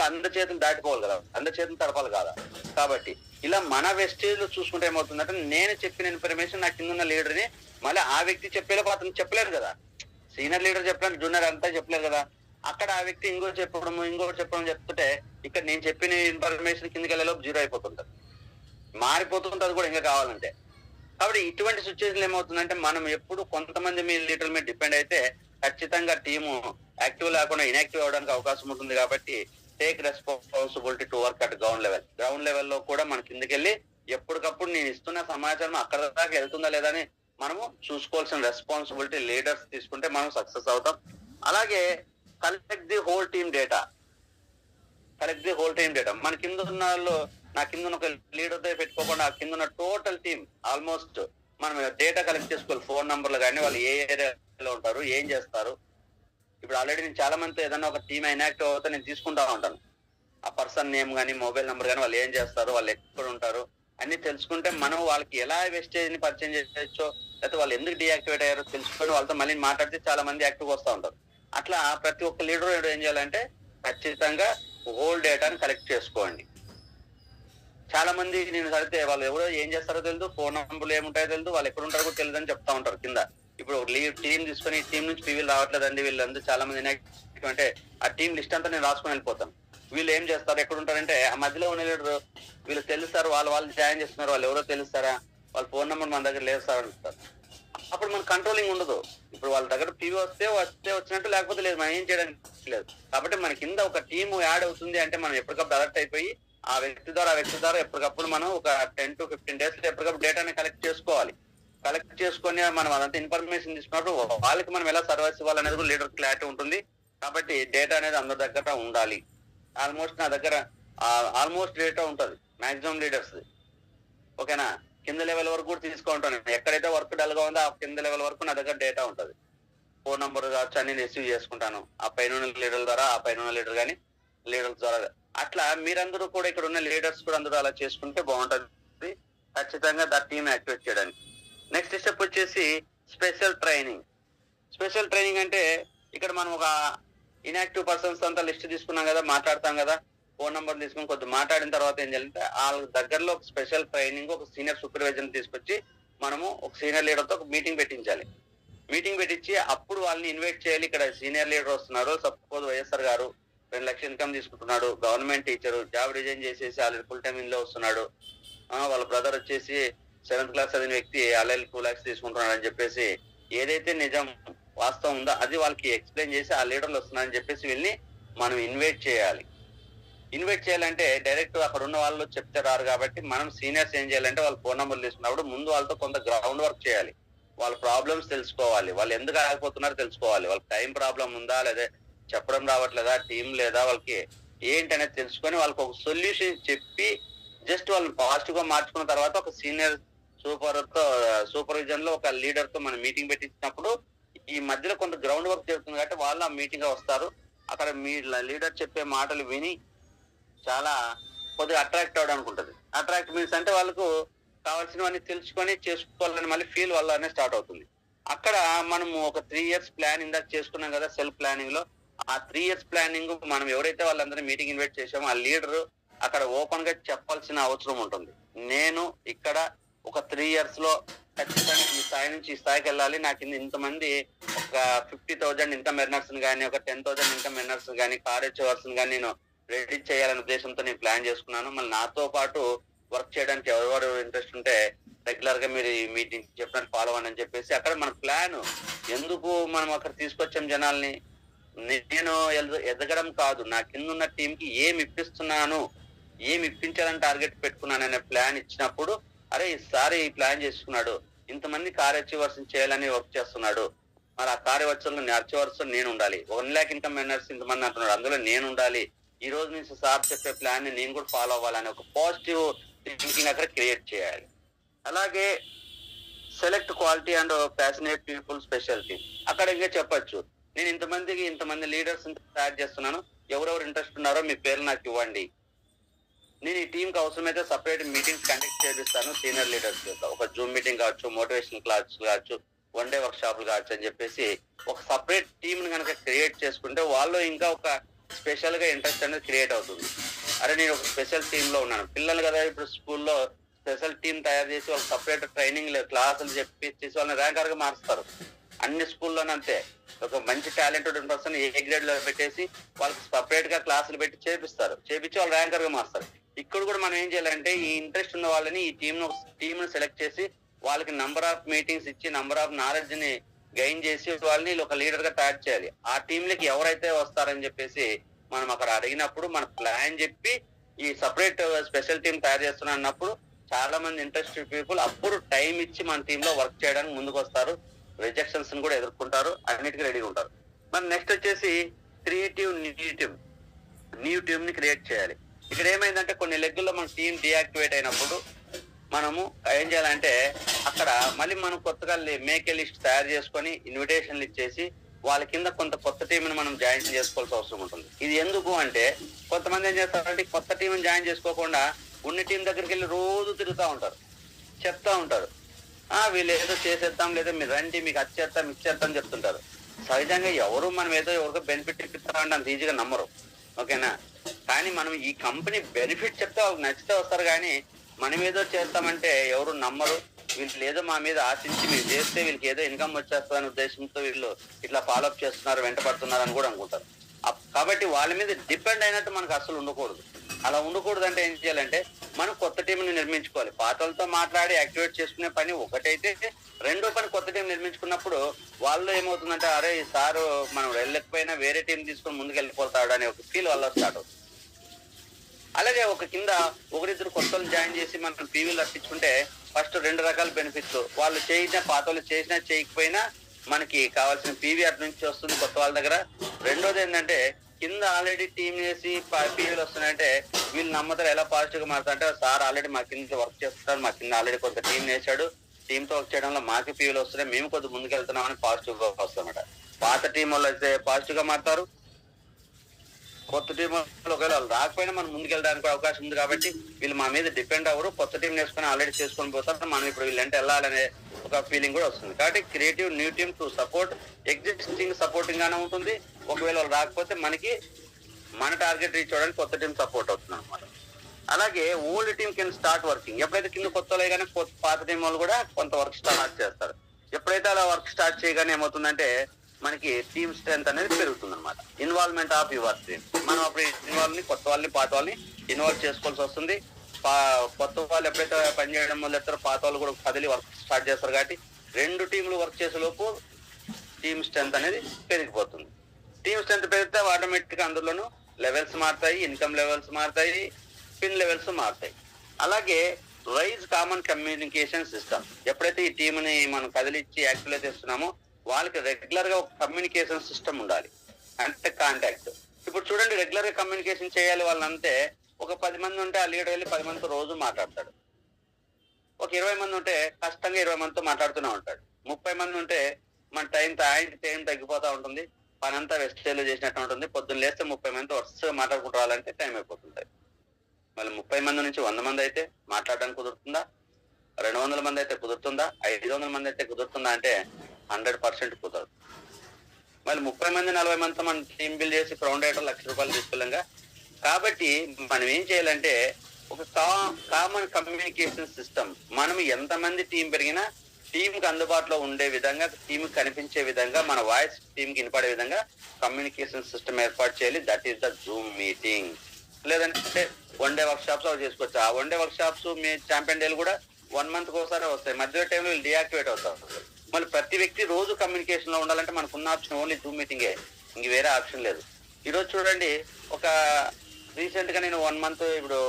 అందరి చేతులు దాటిపోవాలి కదా, అందరి చేతులు తడపాలి కదా. కాబట్టి ఇలా మన వెస్టేజ్ లో చూసుకుంటే ఏమవుతుందంటే నేను చెప్పిన ఇన్ఫర్మేషన్ నా కింద ఉన్న లీడర్ ని మళ్ళీ ఆ వ్యక్తి చెప్పేలోపు అతను చెప్పలేరు కదా. సీనియర్ లీడర్ చెప్పలేరు, జూనియర్ అంతా చెప్పలేరు కదా. అక్కడ ఆ వ్యక్తి ఇంకోటి చెప్పడం చెప్తుంటే ఇక్కడ నేను చెప్పిన ఇన్ఫర్మేషన్ కిందకి వెళ్ళేలోపు జీరో అయిపోతుంటది, మారిపోతుంటది కూడా ఇంకా కావాలంటే. కాబట్టి ఇటువంటి సిచ్యువేషన్ ఏమవుతుందంటే మనం ఎప్పుడు కొంతమంది మీ లీడర్ మీద డిపెండ్ అయితే ఖచ్చితంగా టీము యాక్టివ్ లేకుండా ఇన్యాక్టివ్ అవడానికి అవకాశం ఉంటుంది. కాబట్టి take responsibility to work at ground లెవెల్లో కూడా మన కిందకెళ్ళి ఎప్పటికప్పుడు నేను ఇస్తున్న సమాచారం అక్కడ దాకా వెళ్తుందా లేదా అని మనము చూసుకోవాల్సిన రెస్పాన్సిబిలిటీ లీడర్స్ తీసుకుంటే మనం సక్సెస్ అవుతాం. అలాగే collect the whole team data. మన కింద ఉన్న వాళ్ళు నా కింద ఉన్న ఒక లీడర్ తో పెట్టుకోకుండా ఆ కింద ఉన్న టోటల్ టీమ్ ఆల్మోస్ట్ మనం డేటా కలెక్ట్ చేసుకోవాలి. ఫోన్ నంబర్లు కానీ, వాళ్ళు ఏ ఏరియాలో ఉంటారు, ఏం చేస్తారు. ఇప్పుడు ఆల్రెడీ నేను చాలా మందితో ఏదైనా ఒక టీమ్ ఇన్యాక్టివ్ అవుతా నేను తీసుకుంటా ఉంటాను. ఆ పర్సన్ నేమ్ కానీ, మొబైల్ నెంబర్ కానీ, వాళ్ళు ఏం చేస్తారు, వాళ్ళు ఎక్కడ ఉంటారు అన్ని తెలుసుకుంటే మనం వాళ్ళకి ఎలా వెస్టేజ్ ని పరిచయం చేయొచ్చో, లేకపోతే వాళ్ళు ఎందుకు డీయాక్టివేట్ అయ్యారో తెలుసుకొని వాళ్ళతో మళ్ళీ మాట్లాడితే చాలా మంది యాక్టివ్ వస్తూ ఉంటారు. అట్లా ప్రతి ఒక్క లీడర్ ఏం చేయాలంటే ఖచ్చితంగా హోల్ డేటాని కలెక్ట్ చేసుకోండి. చాలా మంది నేను అడిగితే వాళ్ళు ఎవరో ఏం చేస్తారో తెలియదు, ఫోన్ నంబర్లు ఏముంటాయో తెలియదు, వాళ్ళు ఎక్కడ ఉంటారో కూడా తెలియదు అని చెప్తా ఉంటారు కింద. ఇప్పుడు టీం తీసుకొని టీం నుంచి పీవీలు రావట్లేదండి, వీళ్ళందరూ చాలా మంది అంటే ఆ టీం లిస్ట్ అంతా నేను రాసుకొని వెళ్ళిపోతాను. వీళ్ళు ఏం చేస్తారు, ఎక్కడ ఉంటారంటే ఆ మధ్యలో ఉన్న లీడర్ వీళ్ళు తెలుస్తారు, వాళ్ళు జాయిన్ చేస్తున్నారు, వాళ్ళు ఎవరో తెలుస్తారా, వాళ్ళ ఫోన్ నెంబర్ మన దగ్గర లేదు సార్ అంటారు. అప్పుడు మన కంట్రోలింగ్ ఉండదు. ఇప్పుడు వాళ్ళ దగ్గర పీవీ వస్తే వచ్చినట్టు, లేకపోతే లేదు, మనం ఏం చేయడానికి లేదు. కాబట్టి మన కింద ఒక టీం యాడ్ అవుతుంది అంటే మనం ఎప్పటికప్పుడు అలర్ట్ అయిపోయి ఆ వ్యక్తి ద్వారా ఎప్పటికప్పుడు మనం ఒక 10 to 15 days ఎప్పటికప్పుడు డేటాని కలెక్ట్ చేసుకోవాలి. కలెక్ట్ చేసుకొని మనం అదంతా ఇన్ఫర్మేషన్ తీసుకున్నప్పుడు వాళ్ళకి మనం ఎలా సర్వీస్ ఇవ్వాలనేది కూడా లీడర్ క్లారిటీ ఉంటుంది. కాబట్టి డేటా అనేది అందరి దగ్గర ఉండాలి. ఆల్మోస్ట్ నా దగ్గర డేటా ఉంటుంది మాక్సిమం లీడర్స్. ఓకేనా, కింద లెవెల్ వరకు కూడా తీసుకుంటాను. ఎక్కడైతే వర్క్ డల్ గా ఉందో ఆ కింద లెవెల్ వరకు నా దగ్గర డేటా ఉంటుంది. ఫోన్ నంబర్ కావచ్చు అన్ని రిసీవ్ చేసుకుంటాను ఆ పైన లీడర్ ద్వారా, ఆ పైన లీడర్ కానీ లీడర్స్ ద్వారా. అట్లా మీరందరూ కూడా ఇక్కడ ఉన్న లీడర్స్ కూడా అందరూ అలా చేసుకుంటే బాగుంటుంది ఖచ్చితంగా దా టీమ్ యాక్టివేట్ చేయడానికి. నెక్స్ట్ స్టెప్ వచ్చేసి స్పెషల్ ట్రైనింగ్ అంటే ఇక్కడ మనం ఒక ఇన్యాక్టివ్ పర్సన్స్ అంతా లిస్ట్ తీసుకున్నాం కదా, మాట్లాడతాం కదా, ఫోన్ నంబర్ తీసుకుని కొద్దిగా మాట్లాడిన తర్వాత ఏం చేయాలంటే వాళ్ళ దగ్గరలో ఒక స్పెషల్ ట్రైనింగ్, ఒక సీనియర్ సూపర్వైజర్ తీసుకొచ్చి మనము ఒక సీనియర్ లీడర్ తో ఒక మీటింగ్ పెట్టించాలి. మీటింగ్ పెట్టించి అప్పుడు వాళ్ళని ఇన్వైట్ చేయాలి. ఇక్కడ సీనియర్ లీడర్ వస్తున్నారు, సపోజ్ వైఎస్ఆర్ గారు 2 లక్షల ఇన్కమ్ తీసుకుంటున్నాడు, గవర్నమెంట్ టీచర్, జాబ్ రిజైన్ చేసేసి ఆల్రెడీ ఫుల్ టైమ్ ఇన్ లో వస్తున్నాడు, వాళ్ళ బ్రదర్ వచ్చేసి 7th క్లాస్ చదివిన వ్యక్తి ఆల్రెడీ 2 lakhs తీసుకుంటున్నాడు అని చెప్పేసి ఏదైతే నిజం వాస్తవం ఉందో అది వాళ్ళకి ఎక్స్ప్లెయిన్ చేసి ఆ లీడర్లు వస్తున్నారని చెప్పేసి వీళ్ళని మనం ఇన్వైట్ చేయాలంటే డైరెక్ట్ అక్కడ ఉన్న వాళ్ళు చెప్తే రారు. కాబట్టి మనం సీనియర్స్ ఏం చేయాలంటే వాళ్ళ ఫోన్ నెంబర్లు తీసుకున్నప్పుడు ముందు వాళ్ళతో కొంత గ్రౌండ్ వర్క్ చేయాలి. వాళ్ళ ప్రాబ్లమ్స్ తెలుసుకోవాలి, వాళ్ళు ఎందుకు ఆగిపోతున్నారో తెలుసుకోవాలి, వాళ్ళకి టైం ప్రాబ్లం ఉందా, లేదా చెప్పడం రావట్లేదా, టీం లేదా, వాళ్ళకి ఏంటి అనేది తెలుసుకొని వాళ్ళకి ఒక సొల్యూషన్ చెప్పి జస్ట్ వాళ్ళు పాజిటివ్ గా మార్చుకున్న తర్వాత ఒక సీనియర్ సూపర్విజన్ లో ఒక లీడర్ తో మనం మీటింగ్ పెట్టించినప్పుడు ఈ మధ్యలో కొంత గ్రౌండ్ వర్క్ జరుగుతుంది కాబట్టి వాళ్ళు ఆ మీటింగ్ వస్తారు. అక్కడ మీ లీడర్ చెప్పే మాటలు విని చాలా కొద్దిగా అట్రాక్ట్ అవడానికి ఉంటుంది. అట్రాక్ట్ మీన్స్ అంటే వాళ్ళకు కావాల్సినవన్నీ తెలుసుకొని చేసుకోవాలని మళ్ళీ ఫీల్ వల్లనే స్టార్ట్ అవుతుంది. అక్కడ మనము ఒక 3 years ప్లాన్ ఇందాక చేసుకున్నాం కదా సెల్ఫ్ ప్లానింగ్ లో, ఆ 3 years ప్లానింగ్ మనం ఎవరైతే వాళ్ళందరూ మీటింగ్ ఇన్వైట్ చేసామో ఆ లీడర్ అక్కడ ఓపెన్ గా చెప్పాల్సిన అవసరం ఉంటుంది. నేను ఇక్కడ ఒక 3 years లో ఖచ్చితంగా ఈ స్థాయి నుంచి ఈ స్థాయికి వెళ్ళాలి, నాకు ఇంతమంది ఒక 50,000 ఇన్కమ్ ఎర్నర్స్ కానీ, ఒక 10,000 ఇన్కమ్ ఎర్నర్స్ కానీ, కార్ అచీవర్స్ కానీ నేను రెడీ చేయాలనే ఉద్దేశంతో నేను ప్లాన్ చేసుకున్నాను. మళ్ళీ నాతో పాటు వర్క్ చేయడానికి ఎవరెవరు ఇంట్రెస్ట్ ఉంటే రెగ్యులర్ గా మీరు ఈ మీటింగ్ చెప్పినట్టు ఫాలో అవ్వండి అని చెప్పేసి అక్కడ మన ప్లాన్ ఎందుకు మనం అక్కడ తీసుకొచ్చాం జనాల్ని, నేను ఎదగడం కాదు, నా కింద ఉన్న టీం కి ఏమి ఇప్పిస్తున్నాను, ఏమి ఇప్పించాలని టార్గెట్ పెట్టుకున్నాను అనే ప్లాన్ ఇచ్చినప్పుడు, అరే ఈసారి ఈ ప్లాన్ చేసుకున్నాడు, ఇంతమంది కార్ అచీవర్స్ చేయాలని వర్క్ చేస్తున్నాడు, మరి ఆ కార్ అచీవర్స్ నేను ఉండాలి, 1 lakh ఇన్కమ్ ఎర్నర్స్ ఇంతమంది అంటున్నాడు, అందులో నేను ఉండాలి, ఈ రోజు నుంచి సార్ చెప్పే ప్లాన్ ని నేను కూడా ఫాలో అవ్వాలని ఒక పాజిటివ్ థింకింగ్ అక్కడ క్రియేట్ చేయాలి. అలాగే select quality and passionate people special team. అక్కడ ఇంకా చెప్పొచ్చు, నేను ఇంతమంది లీడర్స్ తయారు చేస్తున్నాను, ఎవరెవరు ఇంట్రెస్ట్ ఉన్నారో మీ పేర్లు నాకు ఇవ్వండి, నేను ఈ టీమ్ కి అవసరమైతే సపరేట్ మీటింగ్స్ కండక్ట్ చేపిస్తాను సీనియర్ లీడర్స్ చేత, ఒక జూమ్ మీటింగ్ కావచ్చు, మోటివేషనల్ క్లాస్ కావచ్చు, 1 day వర్క్ షాపులు కావచ్చు అని చెప్పేసి ఒక సపరేట్ టీమ్ ని కనుక క్రియేట్ చేసుకుంటే వాళ్ళు ఇంకా ఒక స్పెషల్ గా ఇంట్రెస్ట్ అనేది క్రియేట్ అవుతుంది. అరే నేను ఒక స్పెషల్ టీమ్ లో ఉన్నాను, పిల్లలు కదా ఇప్పుడు స్కూల్లో స్పెషల్ టీమ్ తయారు చేసి వాళ్ళకి సపరేట్ ట్రైనింగ్ క్లాసులు చెప్పేసి వాళ్ళని ర్యాంకర్ గా మారుస్తారు. అన్ని స్కూల్లోనే అంతే, ఒక మంచి టాలెంటెడ్ పర్సన్ ఏ గ్రేడ్ లో పెట్టేసి వాళ్ళకి సపరేట్ గా క్లాసులు పెట్టి చేపించి వాళ్ళు ర్యాంకర్ గా మారుస్తారు. ఇక్కడ కూడా మనం ఏం చేయాలంటే ఈ ఇంట్రెస్ట్ ఉన్న వాళ్ళని ఈ టీమ్ ను సెలెక్ట్ చేసి వాళ్ళకి నంబర్ ఆఫ్ మీటింగ్స్ ఇచ్చి నంబర్ ఆఫ్ నాలెడ్జ్ ని గెయిన్ చేసి వాళ్ళని ఒక లీడర్ గా తయారు చేయాలి. ఆ టీంలకి ఎవరైతే వస్తారని చెప్పేసి మనం అక్కడ అడిగినప్పుడు మన ప్లాన్ చెప్పి ఈ సపరేట్ స్పెషల్ టీం తయారు చేస్తున్నా అన్నప్పుడు చాలా మంది ఇంట్రెస్టెడ్ పీపుల్ అప్పుడు టైం ఇచ్చి మన టీమ్ లో వర్క్ చేయడానికి ముందుకు వస్తారు, రిజెక్షన్స్ కూడా ఎదుర్కొంటారు, అన్నిటికీ రెడీగా ఉంటారు. మరి నెక్స్ట్ వచ్చేసి క్రియేటివ్ న్యూ టీమ్ ని క్రియేట్ చేయాలి. ఇక్కడ ఏమైందంటే కొన్ని లెగ్గుల్లో మన టీం డియాక్టివేట్ అయినప్పుడు మనము ఏం చేయాలంటే అక్కడ మళ్ళీ మనం కొత్తగా మేకే లిస్ట్ తయారు చేసుకొని ఇన్విటేషన్లు ఇచ్చేసి వాళ్ళ కింద కొంత కొత్త టీంని మనం జాయిన్ చేసుకోవాల్సిన అవసరం ఉంటుంది. ఇది ఎందుకు అంటే కొంతమంది ఏం చేస్తారంటే కొత్త టీంని జాయిన్ చేసుకోకుండా ఉన్న టీం దగ్గరికి వెళ్ళి రోజు తిరుగుతూ ఉంటారు, చెప్తా ఉంటారు, వీళ్ళు ఏదో చేసేద్దాం, లేదా మీరు రండి మీకు ఇచ్చేస్తాం అని చెప్తుంటారు. సహజంగా ఎవరు మనం ఎవరికో బెనిఫిట్ ఇప్పిస్తామంటే అంత ఈజీగా నమ్మరు, ఓకేనా. కానీ మనం ఈ కంపెనీ బెనిఫిట్ చెప్తే వాళ్ళకి నచ్చితే వస్తారు, కానీ మనం ఏదో చేస్తామంటే ఎవరు నమ్మరు. వీళ్ళు ఏదో మా మీద ఆశించి మీరు చేస్తే వీళ్ళకి ఏదో ఇన్కమ్ వచ్చేస్తుందనే ఉద్దేశంతో వీళ్ళు ఇట్లా ఫాలోఅప్ చేస్తున్నారు, వెంట పడుతున్నారు అని కూడా అనుకుంటారు. కాబట్టి వాళ్ళ మీద డిపెండ్ అయినట్టు మనకు అసలు ఉండకూడదు. అలా ఉండకూడదు అంటే ఏం చేయాలంటే మనం కొత్త టీంని నిర్మించుకోవాలి. పాతలతో మాట్లాడి యాక్టివేట్ చేసుకునే పని ఒకటైతే, రెండో పని కొత్త టీం నిర్మించుకున్నప్పుడు వాళ్ళు ఏమవుతుందంటే అరే ఈ సారు మనం వెళ్ళకపోయినా వేరే టీం తీసుకొని ముందుకు వెళ్ళిపోతాడు అనే ఒక ఫీల్ వల్ల స్టార్ట్ అవుతుంది. అలాగే ఒక కింద 1-2 కొత్తలు జాయిన్ చేసి మనం పీవీలు రప్పించుకుంటే ఫస్ట్ 2 రకాల బెనిఫిట్స్, వాళ్ళు చేసిన పాత వాళ్ళు చేసినా చేయకపోయినా మనకి కావాల్సిన పీవీ అటు నుంచి వస్తుంది కొత్త వాళ్ళ దగ్గర. రెండోది ఏంటంటే కింద ఆల్రెడీ టీం చేసి పీవీలు వస్తున్నాయంటే వీళ్ళు నమ్మతారు, ఎలా పాజిటివ్ గా మారుతారంటే సార్ ఆల్రెడీ మా కింద వర్క్ చేస్తున్నారు, మా కింద ఆల్రెడీ కొంత టీం వేసాడు, టీంతో వర్క్ చేయడంలో మాకు పీవీలు వస్తున్నాయి, మేము కొద్దిగా ముందుకు వెళ్తున్నామని పాజిటివ్ గా వస్తామన్నమాట. పాత టీం వాళ్ళు అయితే పాజిటివ్ గా మారుతారు, కొత్త టీం ఒకవేళ వాళ్ళు రాకపోయినా మనం ముందుకు వెళ్ళడానికి అవకాశం ఉంది. కాబట్టి వీళ్ళు మా మీద డిపెండ్ అవ్వరు, కొత్త టీం నేర్చుకుని ఆల్రెడీ చేసుకొని పోతారు, మనం ఇప్పుడు వీళ్ళంటే వెళ్ళాలనే ఒక ఫీలింగ్ కూడా వస్తుంది. కాబట్టి creative new team to support existing supporting గానే ఉంటుంది. ఒకవేళ వాళ్ళు రాకపోతే మనకి మన టార్గెట్ రీచ్ అవ్వడానికి కొత్త టీం సపోర్ట్ అవుతుంది అనమాట. అలాగే ఓల్డ్ టీమ్ కింద స్టార్ట్ వర్కింగ్. ఎప్పుడైతే కింద కొత్త కానీ పాత టీం వాళ్ళు కూడా కొంత వర్క్ స్టార్ట్ చేస్తారు. ఎప్పుడైతే అలా వర్క్ స్టార్ట్ చేయగానే ఏమవుతుందంటే మనకి టీమ్ స్ట్రెంత్ అనేది పెరుగుతుంది అనమాట. Involvement of your team. మనం అప్పుడు కొత్త వాళ్ళని పాత వాళ్ళని ఇన్వాల్వ్ చేసుకోవాల్సి వస్తుంది. కొత్త వాళ్ళు ఎప్పుడైతే పనిచేయడం మొదలెడతారో పాత వాళ్ళు కూడా కదిలి వర్క్ స్టార్ట్ చేస్తారు. కాబట్టి 2 టీంలు వర్క్ చేసే లోపు టీమ్ స్ట్రెంత్ అనేది పెరిగిపోతుంది. టీమ్ స్ట్రెంత్ పెరిగితే ఆటోమేటిక్ గా అందులోనూ లెవెల్స్ మారుతాయి, ఇన్కమ్ లెవెల్స్ మారుతాయి, పిన్ లెవెల్స్ మారుతాయి. అలాగే రైజ్ కామన్ కమ్యూనికేషన్ సిస్టమ్. ఎప్పుడైతే ఈ టీంని మనం కదిలిచ్చి యాక్టివ్ చేస్తున్నామో వాళ్ళకి రెగ్యులర్ గా ఒక కమ్యూనికేషన్ సిస్టమ్ ఉండాలి, అంటే కాంటాక్ట్. ఇప్పుడు చూడండి, రెగ్యులర్ గా కమ్యూనికేషన్ చేయాలి వాళ్ళంటే ఒక 10 మంది ఉంటే ఆ లీడర్ వెళ్ళి 10 మందితో రోజు మాట్లాడతాడు. ఒక 20 మంది ఉంటే కష్టంగా 20 మందితో మాట్లాడుతూనే ఉంటాడు. 30 మంది ఉంటే మన టైం తగ్గిపోతా ఉంటుంది, పని అంతా వెస్టేజ్ చేసినట్టు ఉంటుంది. పొద్దున్న లేస్తే 30 మందితో వరుసగా మాట్లాడుకుంటూ రావాలంటే టైం అయిపోతుంటాయి. మళ్ళీ 30 మంది నుంచి 100 మంది అయితే మాట్లాడడానికి కుదురుతుందా? 200 మంది అయితే కుదురుతుందా? 500 మంది అయితే కుదురుతుందా అంటే 100% కుదరదు. మళ్ళీ 30 మంది 40 మందితో మనం టీం బిల్డ్ చేసి క్రౌండ్ రేటర్ ₹1,00,000 తీసుకెళ్ళంగా. కాబట్టి మనం ఏం చేయాలంటే ఒక కామన్ కమ్యూనికేషన్ సిస్టమ్. మనం ఎంతమంది టీం పెరిగినా టీంకి అందుబాటులో ఉండే విధంగా, టీం కనిపించే విధంగా, మన వాయిస్ టీంకి వినపడే విధంగా కమ్యూనికేషన్ సిస్టమ్ ఏర్పాటు చేయాలి. That is the Zoom meeting. లేదంటే వన్ డే వర్క్ షాప్స్ అవి చేసుకోవచ్చు. ఆ వన్ డే వర్క్ షాప్స్ మీ ఛాంపియన్ డేలు కూడా 1 month ఒకసారి వస్తాయి. మధ్య టైంలో డియాక్టివేట్ అవుతారు. మళ్ళీ ప్రతి వ్యక్తి రోజు కమ్యూనికేషన్ లో ఉండాలంటే మనకున్న ఆప్షన్ ఓన్లీ జూమ్ మీటింగే, ఇంక వేరే ఆప్షన్ లేదు. ఈరోజు చూడండి, ఒక రీసెంట్ గా నేను 1 month, ఇప్పుడు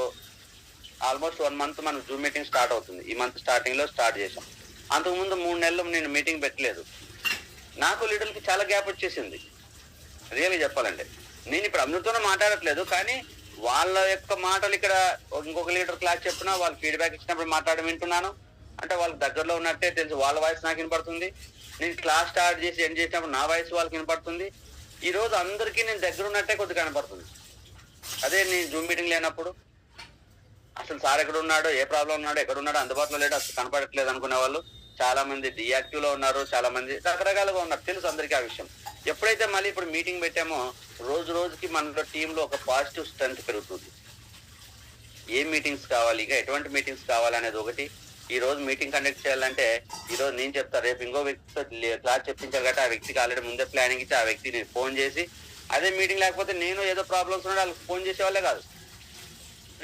ఆల్మోస్ట్ 1 month మనకు జూమ్ మీటింగ్ స్టార్ట్ అవుతుంది. ఈ మంత్ స్టార్టింగ్ లో స్టార్ట్ చేశాం. అంతకుముందు 3 నెలలు నేను మీటింగ్ పెట్టలేదు. నాకు లీడర్కి చాలా గ్యాప్ వచ్చేసింది. రియల్గా చెప్పాలంటే నేను ఇప్పుడు అందరితోనే మాట్లాడట్లేదు, కానీ వాళ్ళ యొక్క మాటలు ఇక్కడ ఇంకొక లీడర్ క్లాస్ చెప్పినా వాళ్ళు ఫీడ్బ్యాక్ ఇచ్చినప్పుడు మాట్లాడడం వింటున్నాను. అంటే వాళ్ళకి దగ్గరలో ఉన్నట్టే తెలుసు, వాళ్ళ వాయిస్ నాకు వినపడుతుంది. నేను క్లాస్ స్టార్ట్ చేసి ఎండ్ చేసినప్పుడు నా వాయిస్ వాళ్ళకి వినపడుతుంది. ఈ రోజు అందరికీ నేను దగ్గర ఉన్నట్టే కొద్దిగా కనపడుతుంది. అదే నేను జూమ్ మీటింగ్ లేనప్పుడు అసలు సార్ ఎక్కడ ఉన్నాడో, ఏ ప్రాబ్లం ఉన్నాడో, ఎక్కడ ఉన్నాడో, అందుబాటులో లేడో అసలు కనపడట్లేదు అనుకునే వాళ్ళు చాలా మంది డియాక్టివ్ లో ఉన్నారు, చాలా మంది రకరకాలుగా ఉన్నారు, తెలుసు అందరికీ ఆ విషయం. ఎప్పుడైతే మళ్ళీ ఇప్పుడు మీటింగ్ పెట్టామో రోజు రోజుకి మనలో టీంలో ఒక పాజిటివ్ స్ట్రెంత్ పెరుగుతుంది. ఏ మీటింగ్స్ కావాలి, ఇక ఎటువంటి మీటింగ్స్ కావాలి అనేది ఒకటి. ఈ రోజు మీటింగ్ కండక్ట్ చేయాలంటే ఈ రోజు నేను చెప్తా, రేపు ఇంకో వ్యక్తితో క్లాస్ చెప్పించాలి కాబట్టి ఆ వ్యక్తికి ఆల్రెడీ ముందే ప్లానింగ్ ఇచ్చి ఆ వ్యక్తికి నేను ఫోన్ చేసి, అదే మీటింగ్ లేకపోతే నేను ఏదో ప్రాబ్లమ్స్ ఉంటే వాళ్ళకి ఫోన్ చేసేవాళ్ళే కాదు,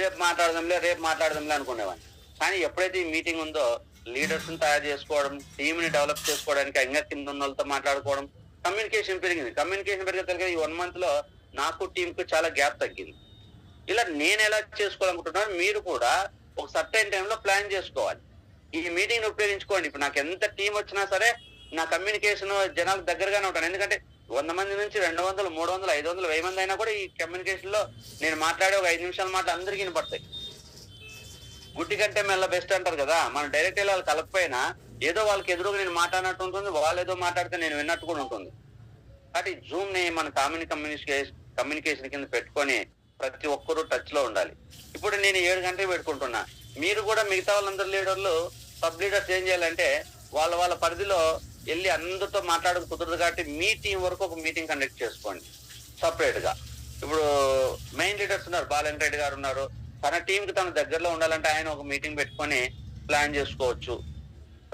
రేపు మాట్లాడదాంలే అనుకునేవాడిని. కానీ ఎప్పుడైతే ఈ మీటింగ్ ఉందో లీడర్స్ ని తయారు చేసుకోవడం, టీమ్ ని డెవలప్ చేసుకోవడానికి ఇంకా కింద ఉన్న వాళ్ళతో మాట్లాడుకోవడం, కమ్యూనికేషన్ పెరిగింది. కమ్యూనికేషన్ పెరిగే ఈ 1 month లో నాకు టీమ్ కు చాలా గ్యాప్ తగ్గింది. ఇలా నేను ఎలా చేసుకోవాలనుకుంటున్నాను, మీరు కూడా ఒక సర్టైన్ టైంలో ప్లాన్ చేసుకోవాలి. ఈ మీటింగ్ ఉపయోగించుకోండి. ఇప్పుడు నాకు ఎంత టీం వచ్చినా సరే నా కమ్యూనికేషన్ జనాలకు దగ్గరగానే ఉంటాను. ఎందుకంటే 100 మంది నుంచి 200, 300, 500, 1000 మంది అయినా కూడా ఈ కమ్యూనికేషన్ లో నేను మాట్లాడే ఒక 5 నిమిషాల మాట అందరికీ వినపడతాయి. గుడ్డి కంటే మెల్ల బెస్ట్ అంటారు కదా. మనం డైరెక్ట్ వాళ్ళు కలకపోయినా ఏదో వాళ్ళకి ఎదురుగా నేను మాట్లాడినట్టు ఉంటుంది, వాళ్ళు ఏదో మాట్లాడితే నేను విన్నట్టు కూడా ఉంటుంది. కాబట్టి జూమ్ ని మన కమ్యూనికేషన్ కింద పెట్టుకొని ప్రతి ఒక్కరూ టచ్ లో ఉండాలి. ఇప్పుడు నేను 7 గంటలు పెట్టుకుంటున్నా, మీరు కూడా మిగతా వాళ్ళందరూ లీడర్లు, సబ్ లీడర్స్ ఏం చేయాలంటే వాళ్ళ పరిధిలో వెళ్ళి అందరితో మాట్లాడక కుదరదు కాబట్టి మీ టీం వరకు ఒక మీటింగ్ కండక్ట్ చేసుకోండి సపరేట్ గా. ఇప్పుడు మెయిన్ లీడర్స్ ఉన్నారు, బాలన్ రెడ్డి గారు ఉన్నారు, తన టీం కి తన దగ్గరలో ఉండాలంటే ఆయన ఒక మీటింగ్ పెట్టుకొని ప్లాన్ చేసుకోవచ్చు.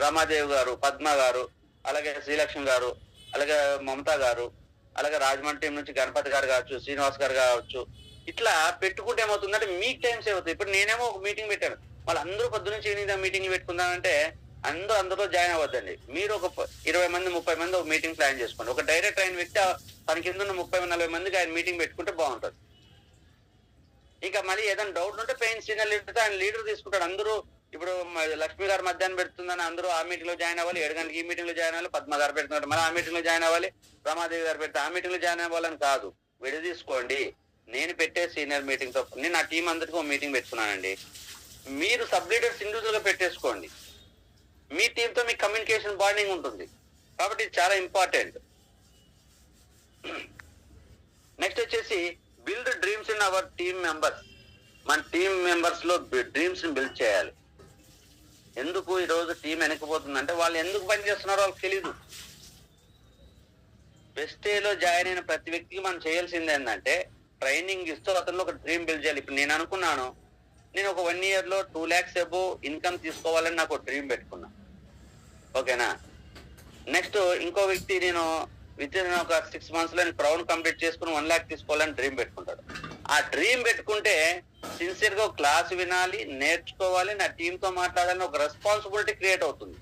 రమాదేవి గారు, పద్మ గారు, అలాగే శ్రీలక్ష్మి గారు, అలాగే మమతా గారు, అలాగే రాజమండ్రి టీం నుంచి గణపతి గారు కావచ్చు, శ్రీనివాస్ గారు కావచ్చు, ఇట్లా పెట్టుకుంటే ఏమవుతుందంటే మీకు టైం సేవ్ అవుతుంది. ఇప్పుడు నేనేమో ఒక మీటింగ్ పెట్టాను, వాళ్ళు అందరూ పొద్దు నుంచి ఈవినింగ్ మీటింగ్ పెట్టుకుందామంటే అందరూ జాయిన్ అవ్వద్దండి. మీరు ఒక 20 మంది 30 మంది ఒక మీటింగ్ ప్లాన్ చేసుకోండి. ఒక డైరెక్ట్ అయిన వ్యక్తి తన కింద ఉన్న 30-40 మందికి ఆయన మీటింగ్ పెట్టుకుంటే బాగుంటుంది. ఇంకా మళ్ళీ ఏదైనా డౌట్ ఉంటే పెయిన్ సీనియర్ లీడర్ ఆయన లీడర్ తీసుకుంటాడు. అందరూ ఇప్పుడు లక్ష్మి గారు మధ్యాహ్నం పెడుతుందని అందరూ ఆ మీటింగ్ లో జాయిన్ అవ్వాలి, 7 గంటలకు ఈ మీటింగ్ లో జాయిన్ అవ్వాలి, పద్మ గారు పెడుతున్నారు మళ్ళీ ఆ మీటింగ్ లో జాయిన్ అవ్వాలి, రమాదేవి గారు పెడితే ఆ మీటింగ్ లో జాయిన్ అవ్వాలని కాదు, విడదీసుకోండి. నేను పెట్టే సీనియర్ మీటింగ్ తో నేను నా టీం అందరికీ ఒక మీటింగ్ పెట్టుకున్నానండి. మీరు సబ్ లీడర్స్ ఇండివిజువల్ గా పెట్టేసుకోండి. మీ టీంతో మీకు కమ్యూనికేషన్ బాండింగ్ ఉంటుంది కాబట్టి ఇది చాలా ఇంపార్టెంట్. నెక్స్ట్ వచ్చేసి build dreams in our team members. మన టీమ్ మెంబర్స్ లో డ్రీమ్స్ ని బిల్డ్ చేయాలి. ఎందుకు ఈ రోజు టీం వెనకపోతుందంటే వాళ్ళు ఎందుకు పని చేస్తున్నారో వాళ్ళకి తెలీదు. వెస్టేలో జాయిన్ అయిన ప్రతి వ్యక్తికి మనం చేయాల్సింది ఏంటంటే ట్రైనింగ్ ఇస్తూ అతనిలో ఒక డ్రీమ్ బిల్డ్ చేయాలి. ఇప్పుడు నేను అనుకున్నాను, నేను ఒక 1 year లో 2 lakhs అబోవ్ ఇన్కమ్ తీసుకోవాలని నాకు ఒక డ్రీమ్ పెట్టుకున్నా, ఓకేనా. నెక్స్ట్ ఇంకో వ్యక్తి నేను విత్ ఇన్ ఒక 6 months లో క్రౌన్ కంప్లీట్ చేసుకుని 1 lakh తీసుకోవాలని డ్రీమ్ పెట్టుకుంటాడు. ఆ డ్రీమ్ పెట్టుకుంటే సిన్సియర్ గా క్లాస్ వినాలి, నేర్చుకోవాలి, నా టీంతో మాట్లాడాలని ఒక రెస్పాన్సిబిలిటీ క్రియేట్ అవుతుంది.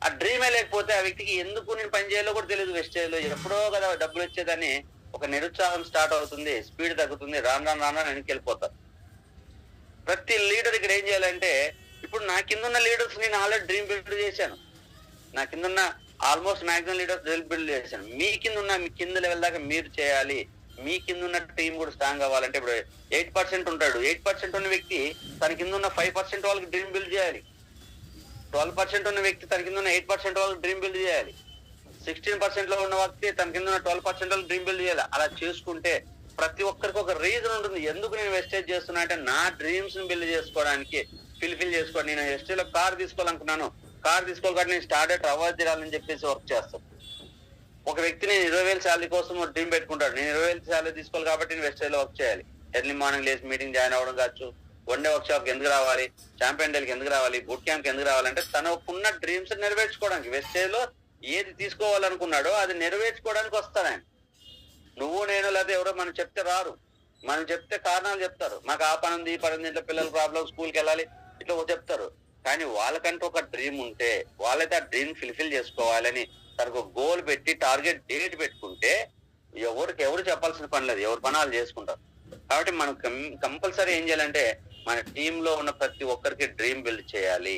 ఆ డ్రీమే లేకపోతే ఆ వ్యక్తికి ఎందుకు నేను పని చేయాలో కూడా తెలియదు. వెస్టేజ్ లో ఎప్పుడో కదా డబ్బులు వచ్చేదని ఒక నిరుత్సాహం స్టార్ట్ అవుతుంది, స్పీడ్ తగ్గుతుంది, రాను వెనక్కి వెళ్ళిపోతారు. ప్రతి లీడర్ ఇక్కడ ఏం చేయాలంటే, ఇప్పుడు నా కింద ఉన్న లీడర్స్ నేను ఆల్రెడీ డ్రీమ్ బిల్డ్ చేశాను, నా కింద ఉన్న almost maximum leaders dream build చేశాను. మీ కింద లెవెల్ దాకా మీరు చేయాలి. మీ కింద ఉన్న టీం కూడా స్ట్రాంగ్ అవ్వాలంటే ఇప్పుడు 8% ఉంటాడు, 8% ఉన్న వ్యక్తి తన కింద ఉన్న 5% వాళ్ళకి డ్రీమ్ బిల్డ్ చేయాలి. 12% ఉన్న వ్యక్తి తన కింద ఉన్న 8% వాళ్ళకి డ్రీమ్ బిల్డ్ చేయాలి. 16% లో ఉన్న వ్యక్తి తన కింద ఉన్న 12% వాళ్ళకి డ్రీమ్ బిల్డ్ చేయాలి. అలా చేసుకుంటే ప్రతి ఒక్కరికి ఒక రీజన్ ఉంటుంది, ఎందుకు నేను వెస్టేజ్ చేస్తున్నా అంటే నా డ్రీమ్స్ ని బిల్డ్ చేసుకోవడానికి, ఫిల్ చేసుకోవడం. నేను వెస్టేజ్ లో కార్ తీసుకోవాలనుకున్నాను, కార్ తీసుకోవాలి కాబట్టి నేను స్టార్ట్ అవార్డు తీరాలని చెప్పేసి వర్క్ చేస్తాను. ఒక వ్యక్తి నేను 20,000 శాలరీ కోసం డ్రీమ్ పెట్టుకుంటాడు, నేను 20,000 శాలరీ తీసుకోవాలి కాబట్టి నేను వెస్టేజ్ లో వర్క్ చేయాలి. ఎర్లీ మార్నింగ్ లేసి మీటింగ్ జాయిన్ అవ్వడం కావచ్చు, 1 day వర్క్ షాప్ కి ఎందుకు రావాలి, ఛాంపియన్ డేకి ఎందుకు రావాలి, బూట్ క్యాంప్ కి ఎందుకు రావాలంటే తనకున్న డ్రీమ్స్ నెరవేర్చుకోవడానికి. వెస్టేజ్ లో ఏది తీసుకోవాలనుకున్నాడో అది నెరవేర్చుకోవడానికి వస్తాడు ఆయన. నువ్వు నేను లేదా ఎవరో మనం చెప్తే రారు. మనం చెప్తే కారణాలు చెప్తారు, మాకు ఆ పని ఉంది, ఈ పని ఉంది, ఇంట్లో పిల్లల ప్రాబ్లం, స్కూల్కి వెళ్ళాలి, ఇట్లా చెప్తారు. కానీ వాళ్ళకంటూ ఒక డ్రీమ్ ఉంటే, వాళ్ళైతే ఆ డ్రీమ్ ఫుల్ఫిల్ చేసుకోవాలని తనకు గోల్ పెట్టి టార్గెట్ డేట్ పెట్టుకుంటే ఎవరు చెప్పాల్సిన పని లేదు, ఎవరి పని వాళ్ళు చేసుకుంటారు. కాబట్టి మనం కంపల్సరీ ఏం చేయాలంటే మన టీమ్ లో ఉన్న ప్రతి ఒక్కరికి డ్రీమ్ బిల్డ్ చేయాలి.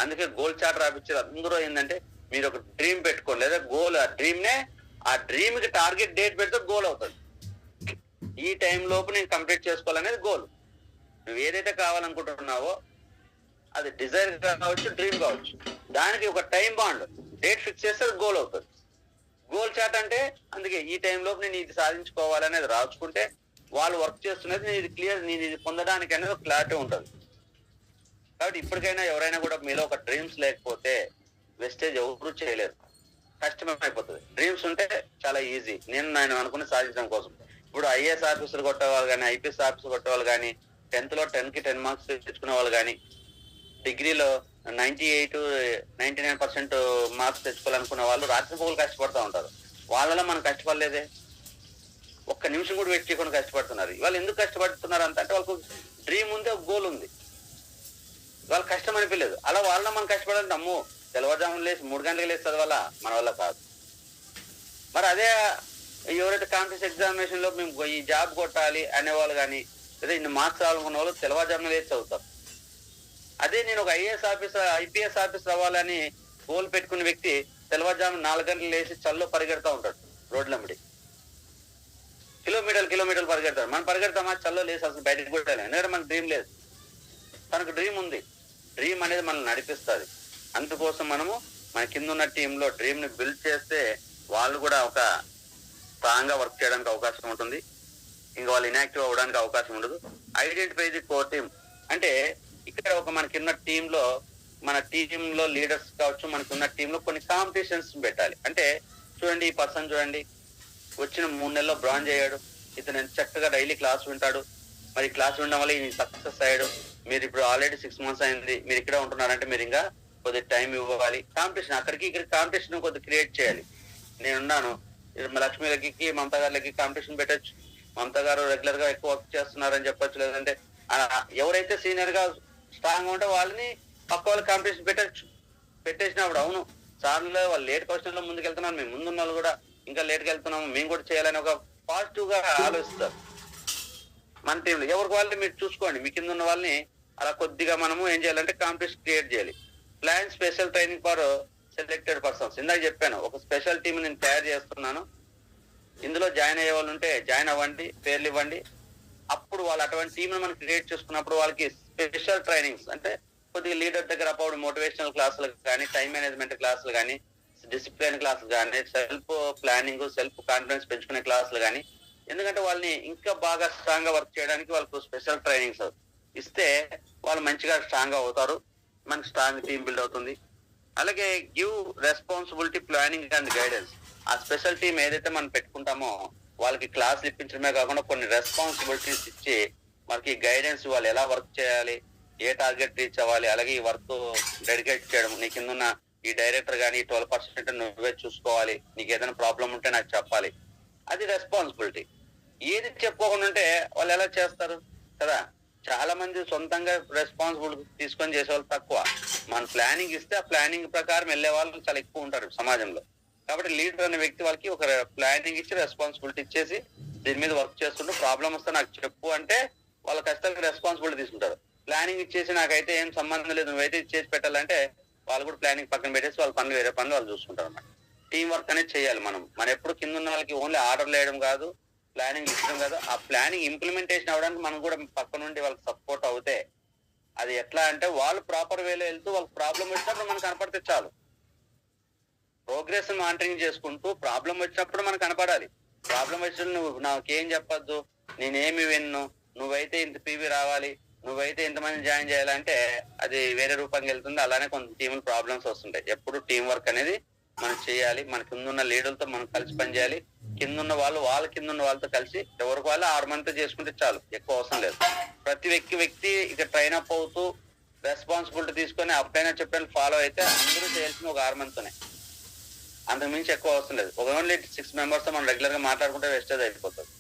అందుకే గోల్ చార్ట్ రాపించారు. అందరూ ఏంటంటే మీరు ఒక డ్రీమ్ పెట్టుకోండి, లేదా గోల్, ఆ డ్రీమ్ కి టార్గెట్ డేట్ పెడితే గోల్ అవుతుంది. ఈ టైం లోపు నేను కంప్లీట్ చేసుకోవాలనేది గోల్. నువ్వు ఏదైతే కావాలనుకుంటున్నావో అది డిజైర్ కావచ్చు, డ్రీమ్ కావచ్చు, దానికి ఒక టైం బాండ్ డేట్ ఫిక్స్ చేస్తే గోల్ అవుతుంది. గోల్ చార్ట్ అంటే అందుకే ఈ టైం లోపు నేను ఇది సాధించుకోవాలనేది రాసుకుంటే వాళ్ళు వర్క్ చేస్తున్నది నేను ఇది క్లియర్, నేను ఇది పొందడానికి అనేది ఒక క్లారిటీ ఉంటుంది. కాబట్టి ఇప్పటికైనా ఎవరైనా కూడా మీలో ఒక డ్రీమ్స్ లేకపోతే వెస్టేజ్ ఎవరు చేయలేరు, కష్టమైపోతుంది. డ్రీమ్స్ ఉంటే చాలా ఈజీ. నేను అనుకుని సాధించడం కోసం ఇప్పుడు ఐఏఎస్ ఆఫీసర్ కొట్టేవాళ్ళు కానీ, ఐపీఎస్ ఆఫీసర్ కొట్టేవాళ్ళు కానీ, 10th లో 10కి 10 మార్క్స్ తెచ్చుకునే వాళ్ళు కానీ, డిగ్రీలో 99% మార్క్స్ తెచ్చుకోవాలనుకునే వాళ్ళు రాత్రి పగలు కష్టపడతా ఉంటారు. వాళ్ళలో మనం కష్టపడలేదే, ఒక్క నిమిషం కూడా వెయిట్ చేయకుండా కష్టపడుతున్నారు. వాళ్ళు ఎందుకు కష్టపడుతున్నారు అంటే వాళ్ళకు డ్రీమ్ ఉంది, ఒక గోల్ ఉంది, వాళ్ళు కష్టం అనిపించలేదు. అలా వాళ్ళ మనం కష్టపడాలంటే అమ్మో తెల్లవారుజామున లేచి 3 గంటలకు లేచి చదవాలా, మన వల్ల కాదు. మరి అదే ఎవరైతే కాంపిటేటివ్ ఎగ్జామినేషన్ లో మేము ఈ జాబ్ కొట్టాలి అనేవాళ్ళు కానీ, లేదా ఇన్ని మార్క్స్ రావాలనుకున్న వాళ్ళు తెల్లవారుజామున లేచి చదువుతారు. అదే నేను ఒక ఐపీఎస్ ఆఫీసర్ అవ్వాలని గోల్ పెట్టుకున్న వ్యక్తి తెల్లవారుజామున 4 గంటలు లేచి చల్లో పరిగెడతా ఉంటాడు, రోడ్లమ్మడి కిలోమీటర్లు పరిగెడతాడు. మనం పరిగెడతామా? చల్లో లేసి అసలు బయటకు కూడా ఎందుకంటే మనకు డ్రీమ్ లేదు, తనకు డ్రీమ్ ఉంది. డ్రీమ్ అనేది మనల్ని నడిపిస్తుంది. అందుకోసం మనము మన కింద ఉన్న టీంలో డ్రీమ్ ని బిల్డ్ చేస్తే వాళ్ళు కూడా ఒక స్ట్రాంగ్ గా వర్క్ చేయడానికి అవకాశం ఉంటుంది. ఇంకా వాళ్ళు ఇన్యాక్టివ్ అవ్వడానికి అవకాశం ఉండదు. ఐడెంటిఫై ది కోర్ టీమ్ అంటే ఇక్కడ ఒక మనకున్న టీంలో, మన టీంలో లీడర్స్ కావచ్చు, మనకున్న టీంలో కొన్ని కాంపిటీషన్స్ పెట్టాలి. అంటే చూడండి, ఈ పర్సన్ చూడండి వచ్చిన 3 నెలల్లో బ్రాంజ్ అయ్యాడు, ఇతను చక్కగా డైలీ క్లాస్ వింటాడు, మరి క్లాస్ వినడం వల్ల ఈయన సక్సెస్ అయ్యాడు. మీరు ఇప్పుడు ఆల్రెడీ 6 months అయింది, మీరు ఇక్కడ ఉంటున్నారంటే మీరు ఇంకా కొద్దిగా టైం ఇవ్వాలి. కాంపిటీషన్ అక్కడికి ఇక్కడికి కాంపిటీషన్ కొద్దిగా క్రియేట్ చేయాలి. నేనున్నాను, లక్ష్మీలకి మమతా గారికి కాంపిటీషన్ పెట్టచ్చు, మమతా గారు రెగ్యులర్ గా ఎక్కువ వర్క్ చేస్తున్నారని చెప్పొచ్చు. లేదంటే ఎవరైతే సీనియర్ గా స్ట్రాంగ్ ఉంటే వాళ్ళని పక్క వాళ్ళకి కాంపిటీషన్ పెట్టేసినప్పుడు అవును సార్లు వాళ్ళు లేట్ క్వశ్చన్ లో ముందుకెళ్తున్నారు, మేము ముందున్న వాళ్ళు కూడా ఇంకా లేట్కి వెళ్తున్నాము, మేము కూడా చేయాలని ఒక పాజిటివ్ గా ఆలోచిస్తారు. మన టీంలో ఎవరికి వాళ్ళని మీరు చూసుకోండి, మీ కింద ఉన్న వాళ్ళని అలా కొద్దిగా మనము ఏం చేయాలంటే కాంపిటీషన్ క్రియేట్ చేయాలి. Plan special training for selected persons. ఇందాక చెప్పాను, ఒక స్పెషల్ టీం నేను తయారు చేస్తున్నాను, ఇందులో జాయిన్ అయ్యే వాళ్ళు ఉంటే జాయిన్ అవ్వండి, పేర్లు ఇవ్వండి. అప్పుడు వాళ్ళు అటువంటి టీం మనం క్రియేట్ చేసుకున్నప్పుడు వాళ్ళకి స్పెషల్ ట్రైనింగ్స్ అంటే కొద్దిగా లీడర్ దగ్గర అప్పుడు మోటివేషనల్ క్లాసులు కానీ, టైం మేనేజ్మెంట్ క్లాసులు కానీ, డిసిప్లిన్ క్లాసులు కానీ, సెల్ఫ్ ప్లానింగ్, సెల్ఫ్ కాన్ఫిడెన్స్ పెంచుకునే క్లాసులు కానీ, ఎందుకంటే వాళ్ళని ఇంకా బాగా స్ట్రాంగ్ గా వర్క్ చేయడానికి వాళ్ళకు స్పెషల్ ట్రైనింగ్స్ ఇస్తే వాళ్ళు మంచిగా స్ట్రాంగ్ గా అవుతారు, మనకి స్ట్రాంగ్ టీం బిల్డ్ అవుతుంది. అలాగే give responsibility planning and guidance. ఆ స్పెషల్ టీం ఏదైతే మనం పెట్టుకుంటామో వాళ్ళకి క్లాసులు ఇప్పించడమే కాకుండా కొన్ని రెస్పాన్సిబిలిటీస్ ఇచ్చి మనకి గైడెన్స్, వాళ్ళు ఎలా వర్క్ చేయాలి, ఏ టార్గెట్ రీచ్ అవ్వాలి, అలాగే ఈ వర్క్ డెడికేట్ చేయడం. నీ కింద ఉన్న ఈ డైరెక్టర్ కానీ 12% నువ్వే చూసుకోవాలి, నీకు ఏదైనా ప్రాబ్లం ఉంటే నాకు చెప్పాలి, అది రెస్పాన్సిబిలిటీ. ఏది చెప్పుకోకుండా ఉంటే వాళ్ళు ఎలా చేస్తారు కదా. చాలా మంది సొంతంగా రెస్పాన్సిబిలిటీ తీసుకొని చేసే వాళ్ళు తక్కువ. మన ప్లానింగ్ ఇస్తే ఆ ప్లానింగ్ ప్రకారం వెళ్లే వాళ్ళు చాలా ఎక్కువ ఉంటారు సమాజంలో. కాబట్టి లీడర్ అనే వ్యక్తి వాళ్ళకి ఒక ప్లానింగ్ ఇచ్చి రెస్పాన్సిబిలిటీ ఇచ్చేసి దీని మీద వర్క్ చేస్తుంటూ ప్రాబ్లం వస్తే నాకు చెప్పు అంటే వాళ్ళు ఖచ్చితంగా రెస్పాన్సిబిలిటీ తీసుకుంటారు. ప్లానింగ్ ఇచ్చేసి నాకైతే ఏం సంబంధం లేదు, నువ్వైతే ఇచ్చేసి పెట్టాలంటే వాళ్ళు కూడా ప్లానింగ్ పక్కన పెట్టేసి వాళ్ళ పనులు వేరే పనులు వాళ్ళు చూసుకుంటారు అన్నమాట. టీం వర్క్ అనేది చేయాలి. మనం ఎప్పుడు కింద ఉన్న వాళ్ళకి ఓన్లీ ఆర్డర్లు వేయడం కాదు, ప్లానింగ్ ఇచ్చడం కాదు, ఆ ప్లానింగ్ ఇంప్లిమెంటేషన్ అవ్వడానికి మనం కూడా పక్క నుండి వాళ్ళకి సపోర్ట్ అవుతే అది ఎట్లా అంటే వాళ్ళు ప్రాపర్ వేలో వెళ్తూ వాళ్ళకి ప్రాబ్లం వచ్చినప్పుడు మనకు కనపడితే చాలు. ప్రోగ్రెస్ మానిటరింగ్ చేసుకుంటూ ప్రాబ్లం వచ్చినప్పుడు మనకు కనపడాలి. ప్రాబ్లం వచ్చినప్పుడు నువ్వు నాకేం చెప్పొద్దు, నేనేమి విన్ను, నువ్వైతే ఇంత పీవీ రావాలి, నువ్వైతే ఇంతమంది జాయిన్ చేయాలంటే అది వేరే రూపంగా వెళ్తుంది. అలానే కొంత టీములు ప్రాబ్లమ్స్ వస్తుంటాయి. ఎప్పుడు టీం వర్క్ అనేది మనం చేయాలి. మన కింద ఉన్న లీడర్లతో మనం కలిసి పనిచేయాలి. కింద ఉన్న వాళ్ళు వాళ్ళ కింద ఉన్న వాళ్ళతో కలిసి ఎవరికి వాళ్ళు 6 మంది చేసుకుంటే చాలు, ఎక్కువ అవసరం లేదు. ప్రతి వ్యక్తి ఇక ట్రైన్ అప్ అవుతూ రెస్పాన్సిబిలిటీ తీసుకొని అప్పుడైనా చెప్పిన ఫాలో అయితే అందరూ చేయాల్సిన ఒక 6 మందితోనే, అంతకు మించి ఎక్కువ అవసరం లేదు. ఒక ఓన్లీ 6 members తో మనం రెగ్యులర్ గా మాట్లాడుకుంటే వేస్టేజ్ అయిపోతుంది.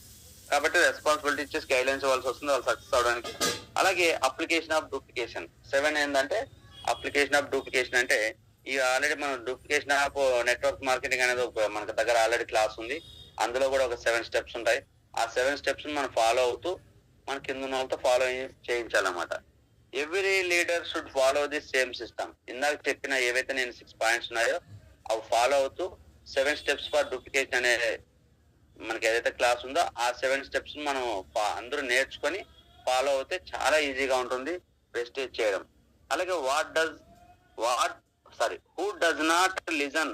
కాబట్టి రెస్పాన్సిబిలిటీ ఇచ్చేసి గైడ్ లైన్స్ ఇవ్వాల్సి వస్తుంది వాళ్ళు సక్సెస్ అవడానికి. అలాగే అప్లికేషన్ ఆఫ్ డూప్లికేషన్ 7 ఏంటంటే అప్లికేషన్ ఆఫ్ డూప్లికేషన్ అంటే ఈ ఆల్రెడీ మనం డూప్లికేషన్ ఆఫ్ నెట్వర్క్ మార్కెటింగ్ అనేది మనకి దగ్గర ఆల్రెడీ క్లాస్ ఉంది. అందులో కూడా ఒక 7 స్టెప్స్ ఉంటాయి. ఆ 7 స్టెప్స్ మనం ఫాలో అవుతూ మన కింద ఉన్న వాళ్ళతో ఫాలో చేయించాలన్నమాట. Every leader should follow the same system. ఇందాక చెప్పిన ఏవైతే నేను 6 పాయింట్స్ ఉన్నాయో అవి ఫాలో అవుతూ 7 స్టెప్స్ ఫర్ డూప్లికేషన్ అనే మనకి ఏదైతే క్లాస్ ఉందో ఆ 7 స్టెప్స్ మనం అందరూ నేర్చుకొని ఫాలో అవుతే చాలా ఈజీగా ఉంటుంది ప్రెస్టేజ్ చేయడం. అలాగే who does not listen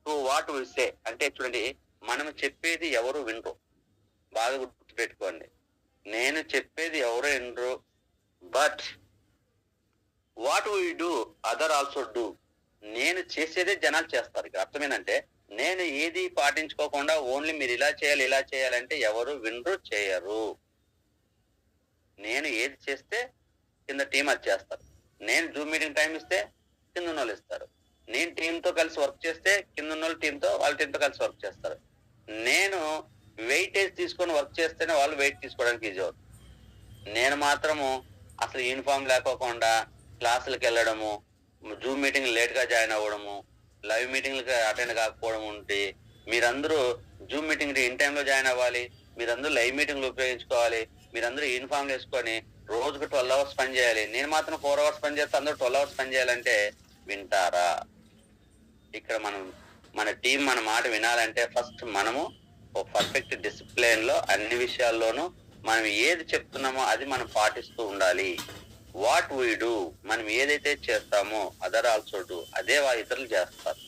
to what we say అంటే చూడండి, మనం చెప్పేది ఎవరు వినరు. బాగా గుర్తుపెట్టుకోండి, నేను చెప్పేది ఎవరు వినరు, but what we do other also do. నేను చేసేదే జనాలు చేస్తారు. ఇక్కడ అర్థమేంటంటే నేను ఏది పాటించుకోకుండా ఓన్లీ మీరు ఇలా చేయాలంటే ఎవరు వినరు, చేయరు. నేను ఏది చేస్తే కింద టీం అది చేస్తారు. నేను జూమ్ మీటింగ్ టైం ఇస్తే కింద ఉన్న వాళ్ళు ఇస్తారు. నేను టీంతో కలిసి వర్క్ చేస్తే కింద ఉన్న వాళ్ళు వాళ్ళ టీంతో కలిసి వర్క్ చేస్తారు. నేను వెయిటేజ్ తీసుకొని వర్క్ చేస్తేనే వాళ్ళు వెయిట్ తీసుకోవడానికి ఈజీ అవుతుంది. నేను మాత్రము అసలు యూనిఫామ్ లేకోకుండా క్లాసులకు వెళ్ళడము, జూమ్ మీటింగ్ లేట్ గా జాయిన్ అవ్వడము, లైవ్ మీటింగ్లకు అటెండ్ కాకపోవడం ఉంటే మీరందరూ జూమ్ మీటింగ్ ఇన్ టైంలో జాయిన్ అవ్వాలి, మీరందరూ లైవ్ మీటింగ్లు ఉపయోగించుకోవాలి, మీరందరూ యూనిఫామ్ వేసుకొని రోజుకు 12 అవర్స్ పని చేయాలి. నేను మాత్రం 4 అవర్స్ పని చేస్తే అందరూ 12 అవర్స్ పని చేయాలంటే వింటారా? ఇక్కడ మన టీం మన మాట వినాలంటే ఫస్ట్ మనము ఒక పర్ఫెక్ట్ డిసిప్లిన్ లో అన్ని విషయాల్లోనూ మనం ఏది చెప్తున్నామో అది మనం పాటిస్తూ ఉండాలి. వాట్ వీ డూ, మనం ఏదైతే చేస్తామో అదర్ ఆల్సో డూ, అదే ఇతరులు చేస్తారు.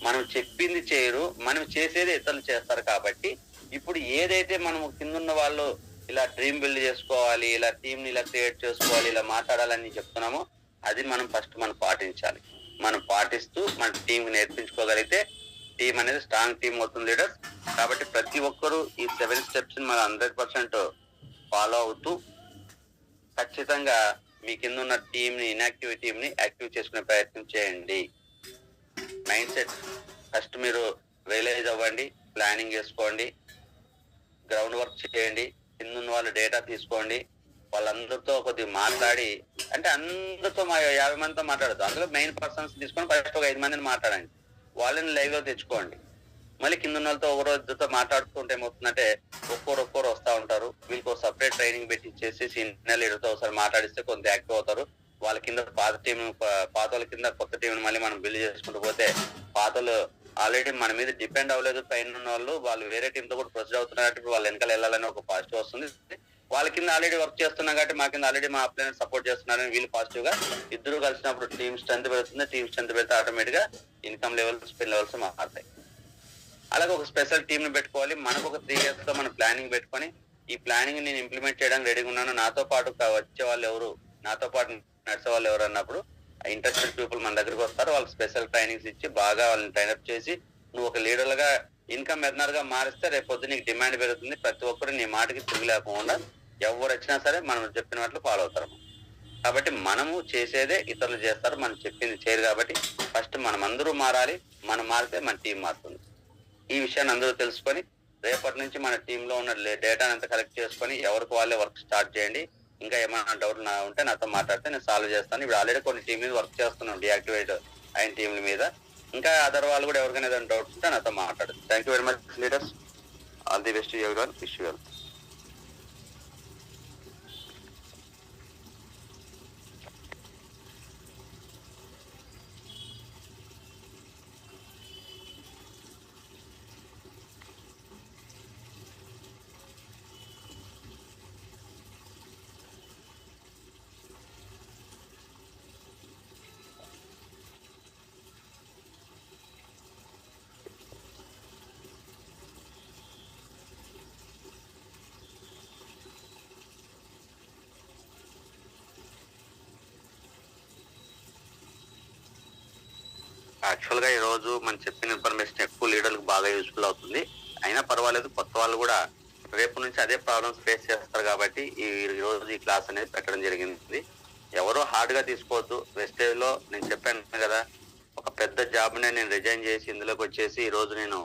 మనం చెప్పింది చేయరు, మనం చేసేది ఇతరులు చేస్తారు. కాబట్టి ఇప్పుడు ఏదైతే మనం కిందున్న వాళ్ళు ఇలా డ్రీమ్ బిల్డ్ చేసుకోవాలి, ఇలా టీంని ఇలా క్రియేట్ చేసుకోవాలి, ఇలా మాట్లాడాలని చెప్తున్నామో అది మనం ఫస్ట్ పాటించాలి. మనం పాటిస్తూ మన టీం నేర్పించుకోగలిగితే టీం అనేది స్ట్రాంగ్ టీం అవుతుంది లీడర్స్. కాబట్టి ప్రతి ఒక్కరూ ఈ 7 స్టెప్స్ ని మనం 100% ఫాలో అవుతూ ఖచ్చితంగా మీ కింద ఉన్న టీంని, ఇన్యాక్టివ్ టీంని యాక్టివ్ చేసుకునే ప్రయత్నం చేయండి. మైండ్ సెట్ ఫస్ట్ మీరు రియలైజ్ అవ్వండి, ప్లానింగ్ చేసుకోండి, గ్రౌండ్ వర్క్ చేయండి, కింద ఉన్న వాళ్ళ డేటా తీసుకోండి, వాళ్ళందరితో కొద్దిగా మాట్లాడి, అంటే అందరితో 50 మందితో మాట్లాడదు, అందులో మెయిన్ పర్సన్స్ తీసుకొని ఫస్ట్ ఒక 5 మందిని మాట్లాడండి, వాళ్ళని లైవ్ లో తెచ్చుకోండి. మళ్ళీ కింద ఉన్న వాళ్ళతో ఒక రోజుతో మాట్లాడుతుంటే ఏమవుతుందంటే ఒక్కొక్కరు వస్తూ ఉంటారు. వీళ్ళకి సపరేట్ ట్రైనింగ్ పెట్టి ఇచ్చేసి సీనియర్ లీడర్తో ఒకసారి మాట్లాడిస్తే కొంత యాక్టివ్ అవుతారు. వాళ్ళ కింద పాత వాళ్ళ కింద కొత్త టీం మళ్ళీ మనం బిల్డ్ చేసుకుంటూ పోతే పాతలు ఆల్రెడీ మన మీద డిపెండ్ అవ్వలేదు పైన ఉన్న వాళ్ళు వేరే టీంతో కూడా ప్రొసీడ్ అవుతున్నారు. వాళ్ళ వెనకాల వెళ్ళాలని ఒక పాజిటివ్ వస్తుంది. వాళ్ళ కింద ఆల్రెడీ వర్క్ చేస్తున్నాం కాబట్టి మా కింద ఆల్రెడీ మా అప్లైనర్ సపోర్ట్ చేస్తున్నారని వీళ్ళు పాజిటివ్ గా ఇద్దరు కలిసినప్పుడు టీమ్ స్ట్రెంత్ పెరుగుతుంది. టీమ్ స్ట్రెంత్ పెడితే ఆటోమేటిక్ గా ఇన్కమ్ లెవెల్స్, స్పెండ్ లెవెల్స్ మారుతాయి. అలాగే ఒక స్పెషల్ టీమ్ ని పెట్టుకోవాలి. మనకు ఒక 3 years తో మనం ప్లానింగ్ పెట్టుకొని ఈ ప్లానింగ్ నేను ఇంప్లిమెంట్ చేయడానికి రెడీగా ఉన్నాను, నాతో పాటు వచ్చే వాళ్ళు ఎవరు, నాతో పాటు నడిచే వాళ్ళు ఎవరు అన్నప్పుడు ఇంట్రెస్టెడ్ పీపుల్ మన దగ్గరికి వస్తారు. వాళ్ళకి స్పెషల్ ట్రైనింగ్స్ ఇచ్చి బాగా వాళ్ళని ట్రైనప్ చేసి నువ్వు ఒక లీడర్ గా ఇన్కమ్ ఎర్నర్ గా మారిస్తే రేపు పొద్దు నీకు డిమాండ్ పెరుగుతుంది. ప్రతి ఒక్కరు నీ మాటకి తిరిగి లేకుండా ఎవరు వచ్చినా సరే మనం చెప్పిన వాటిలో ఫాలో అవుతారు. కాబట్టి మనము చేసేదే ఇతరులు చేస్తారు, మనం చెప్పింది చేయరు. కాబట్టి ఫస్ట్ మనం అందరూ మారాలి. మనం మారితే మన టీం మారుతుంది. ఈ విషయాన్ని అందరూ తెలుసుకొని రేపటి నుంచి మన టీంలో ఉన్న డేటాని అంతా కలెక్ట్ చేసుకొని ఎవరికి వాళ్ళే వర్క్ స్టార్ట్ చేయండి. ఇంకా ఏమైనా డౌట్లు ఉంటే నాతో మాట్లాడితే నేను సాల్వ్ చేస్తాను. ఇప్పుడు ఆల్రెడీ కొన్ని టీం మీద వర్క్ చేస్తున్నాం, డియాక్టివేట్ అయిన టీంల మీద. ఇంకా అదర్ వాళ్ళు కూడా ఎవరికైనా ఏదైనా డౌట్స్ ఉంటే నాతో మాట్లాడదు. Thank you very much leaders. All the best everyone. Wish you well. Actual గా ఈ రోజు మనం చెప్పిన ఇన్ఫర్మేషన్ ఎక్కువ లీడర్లకు బాగా యూస్ఫుల్ అవుతుంది. అయినా పర్వాలేదు, కొత్త వాళ్ళు కూడా రేపు నుంచి అదే ప్రాబ్లమ్స్ ఫేస్ చేస్తారు. కాబట్టి ఈ రోజు ఈ క్లాస్ అనేది పెట్టడం జరిగింది. ఎవరో హార్డ్ గా తీసుకోవద్దు. వెస్టేజ్ లో నేను చెప్పాను కదా, ఒక పెద్ద జాబ్ నే నేను రిజైన్ చేసి ఇందులోకి వచ్చేసి ఈ రోజు నేను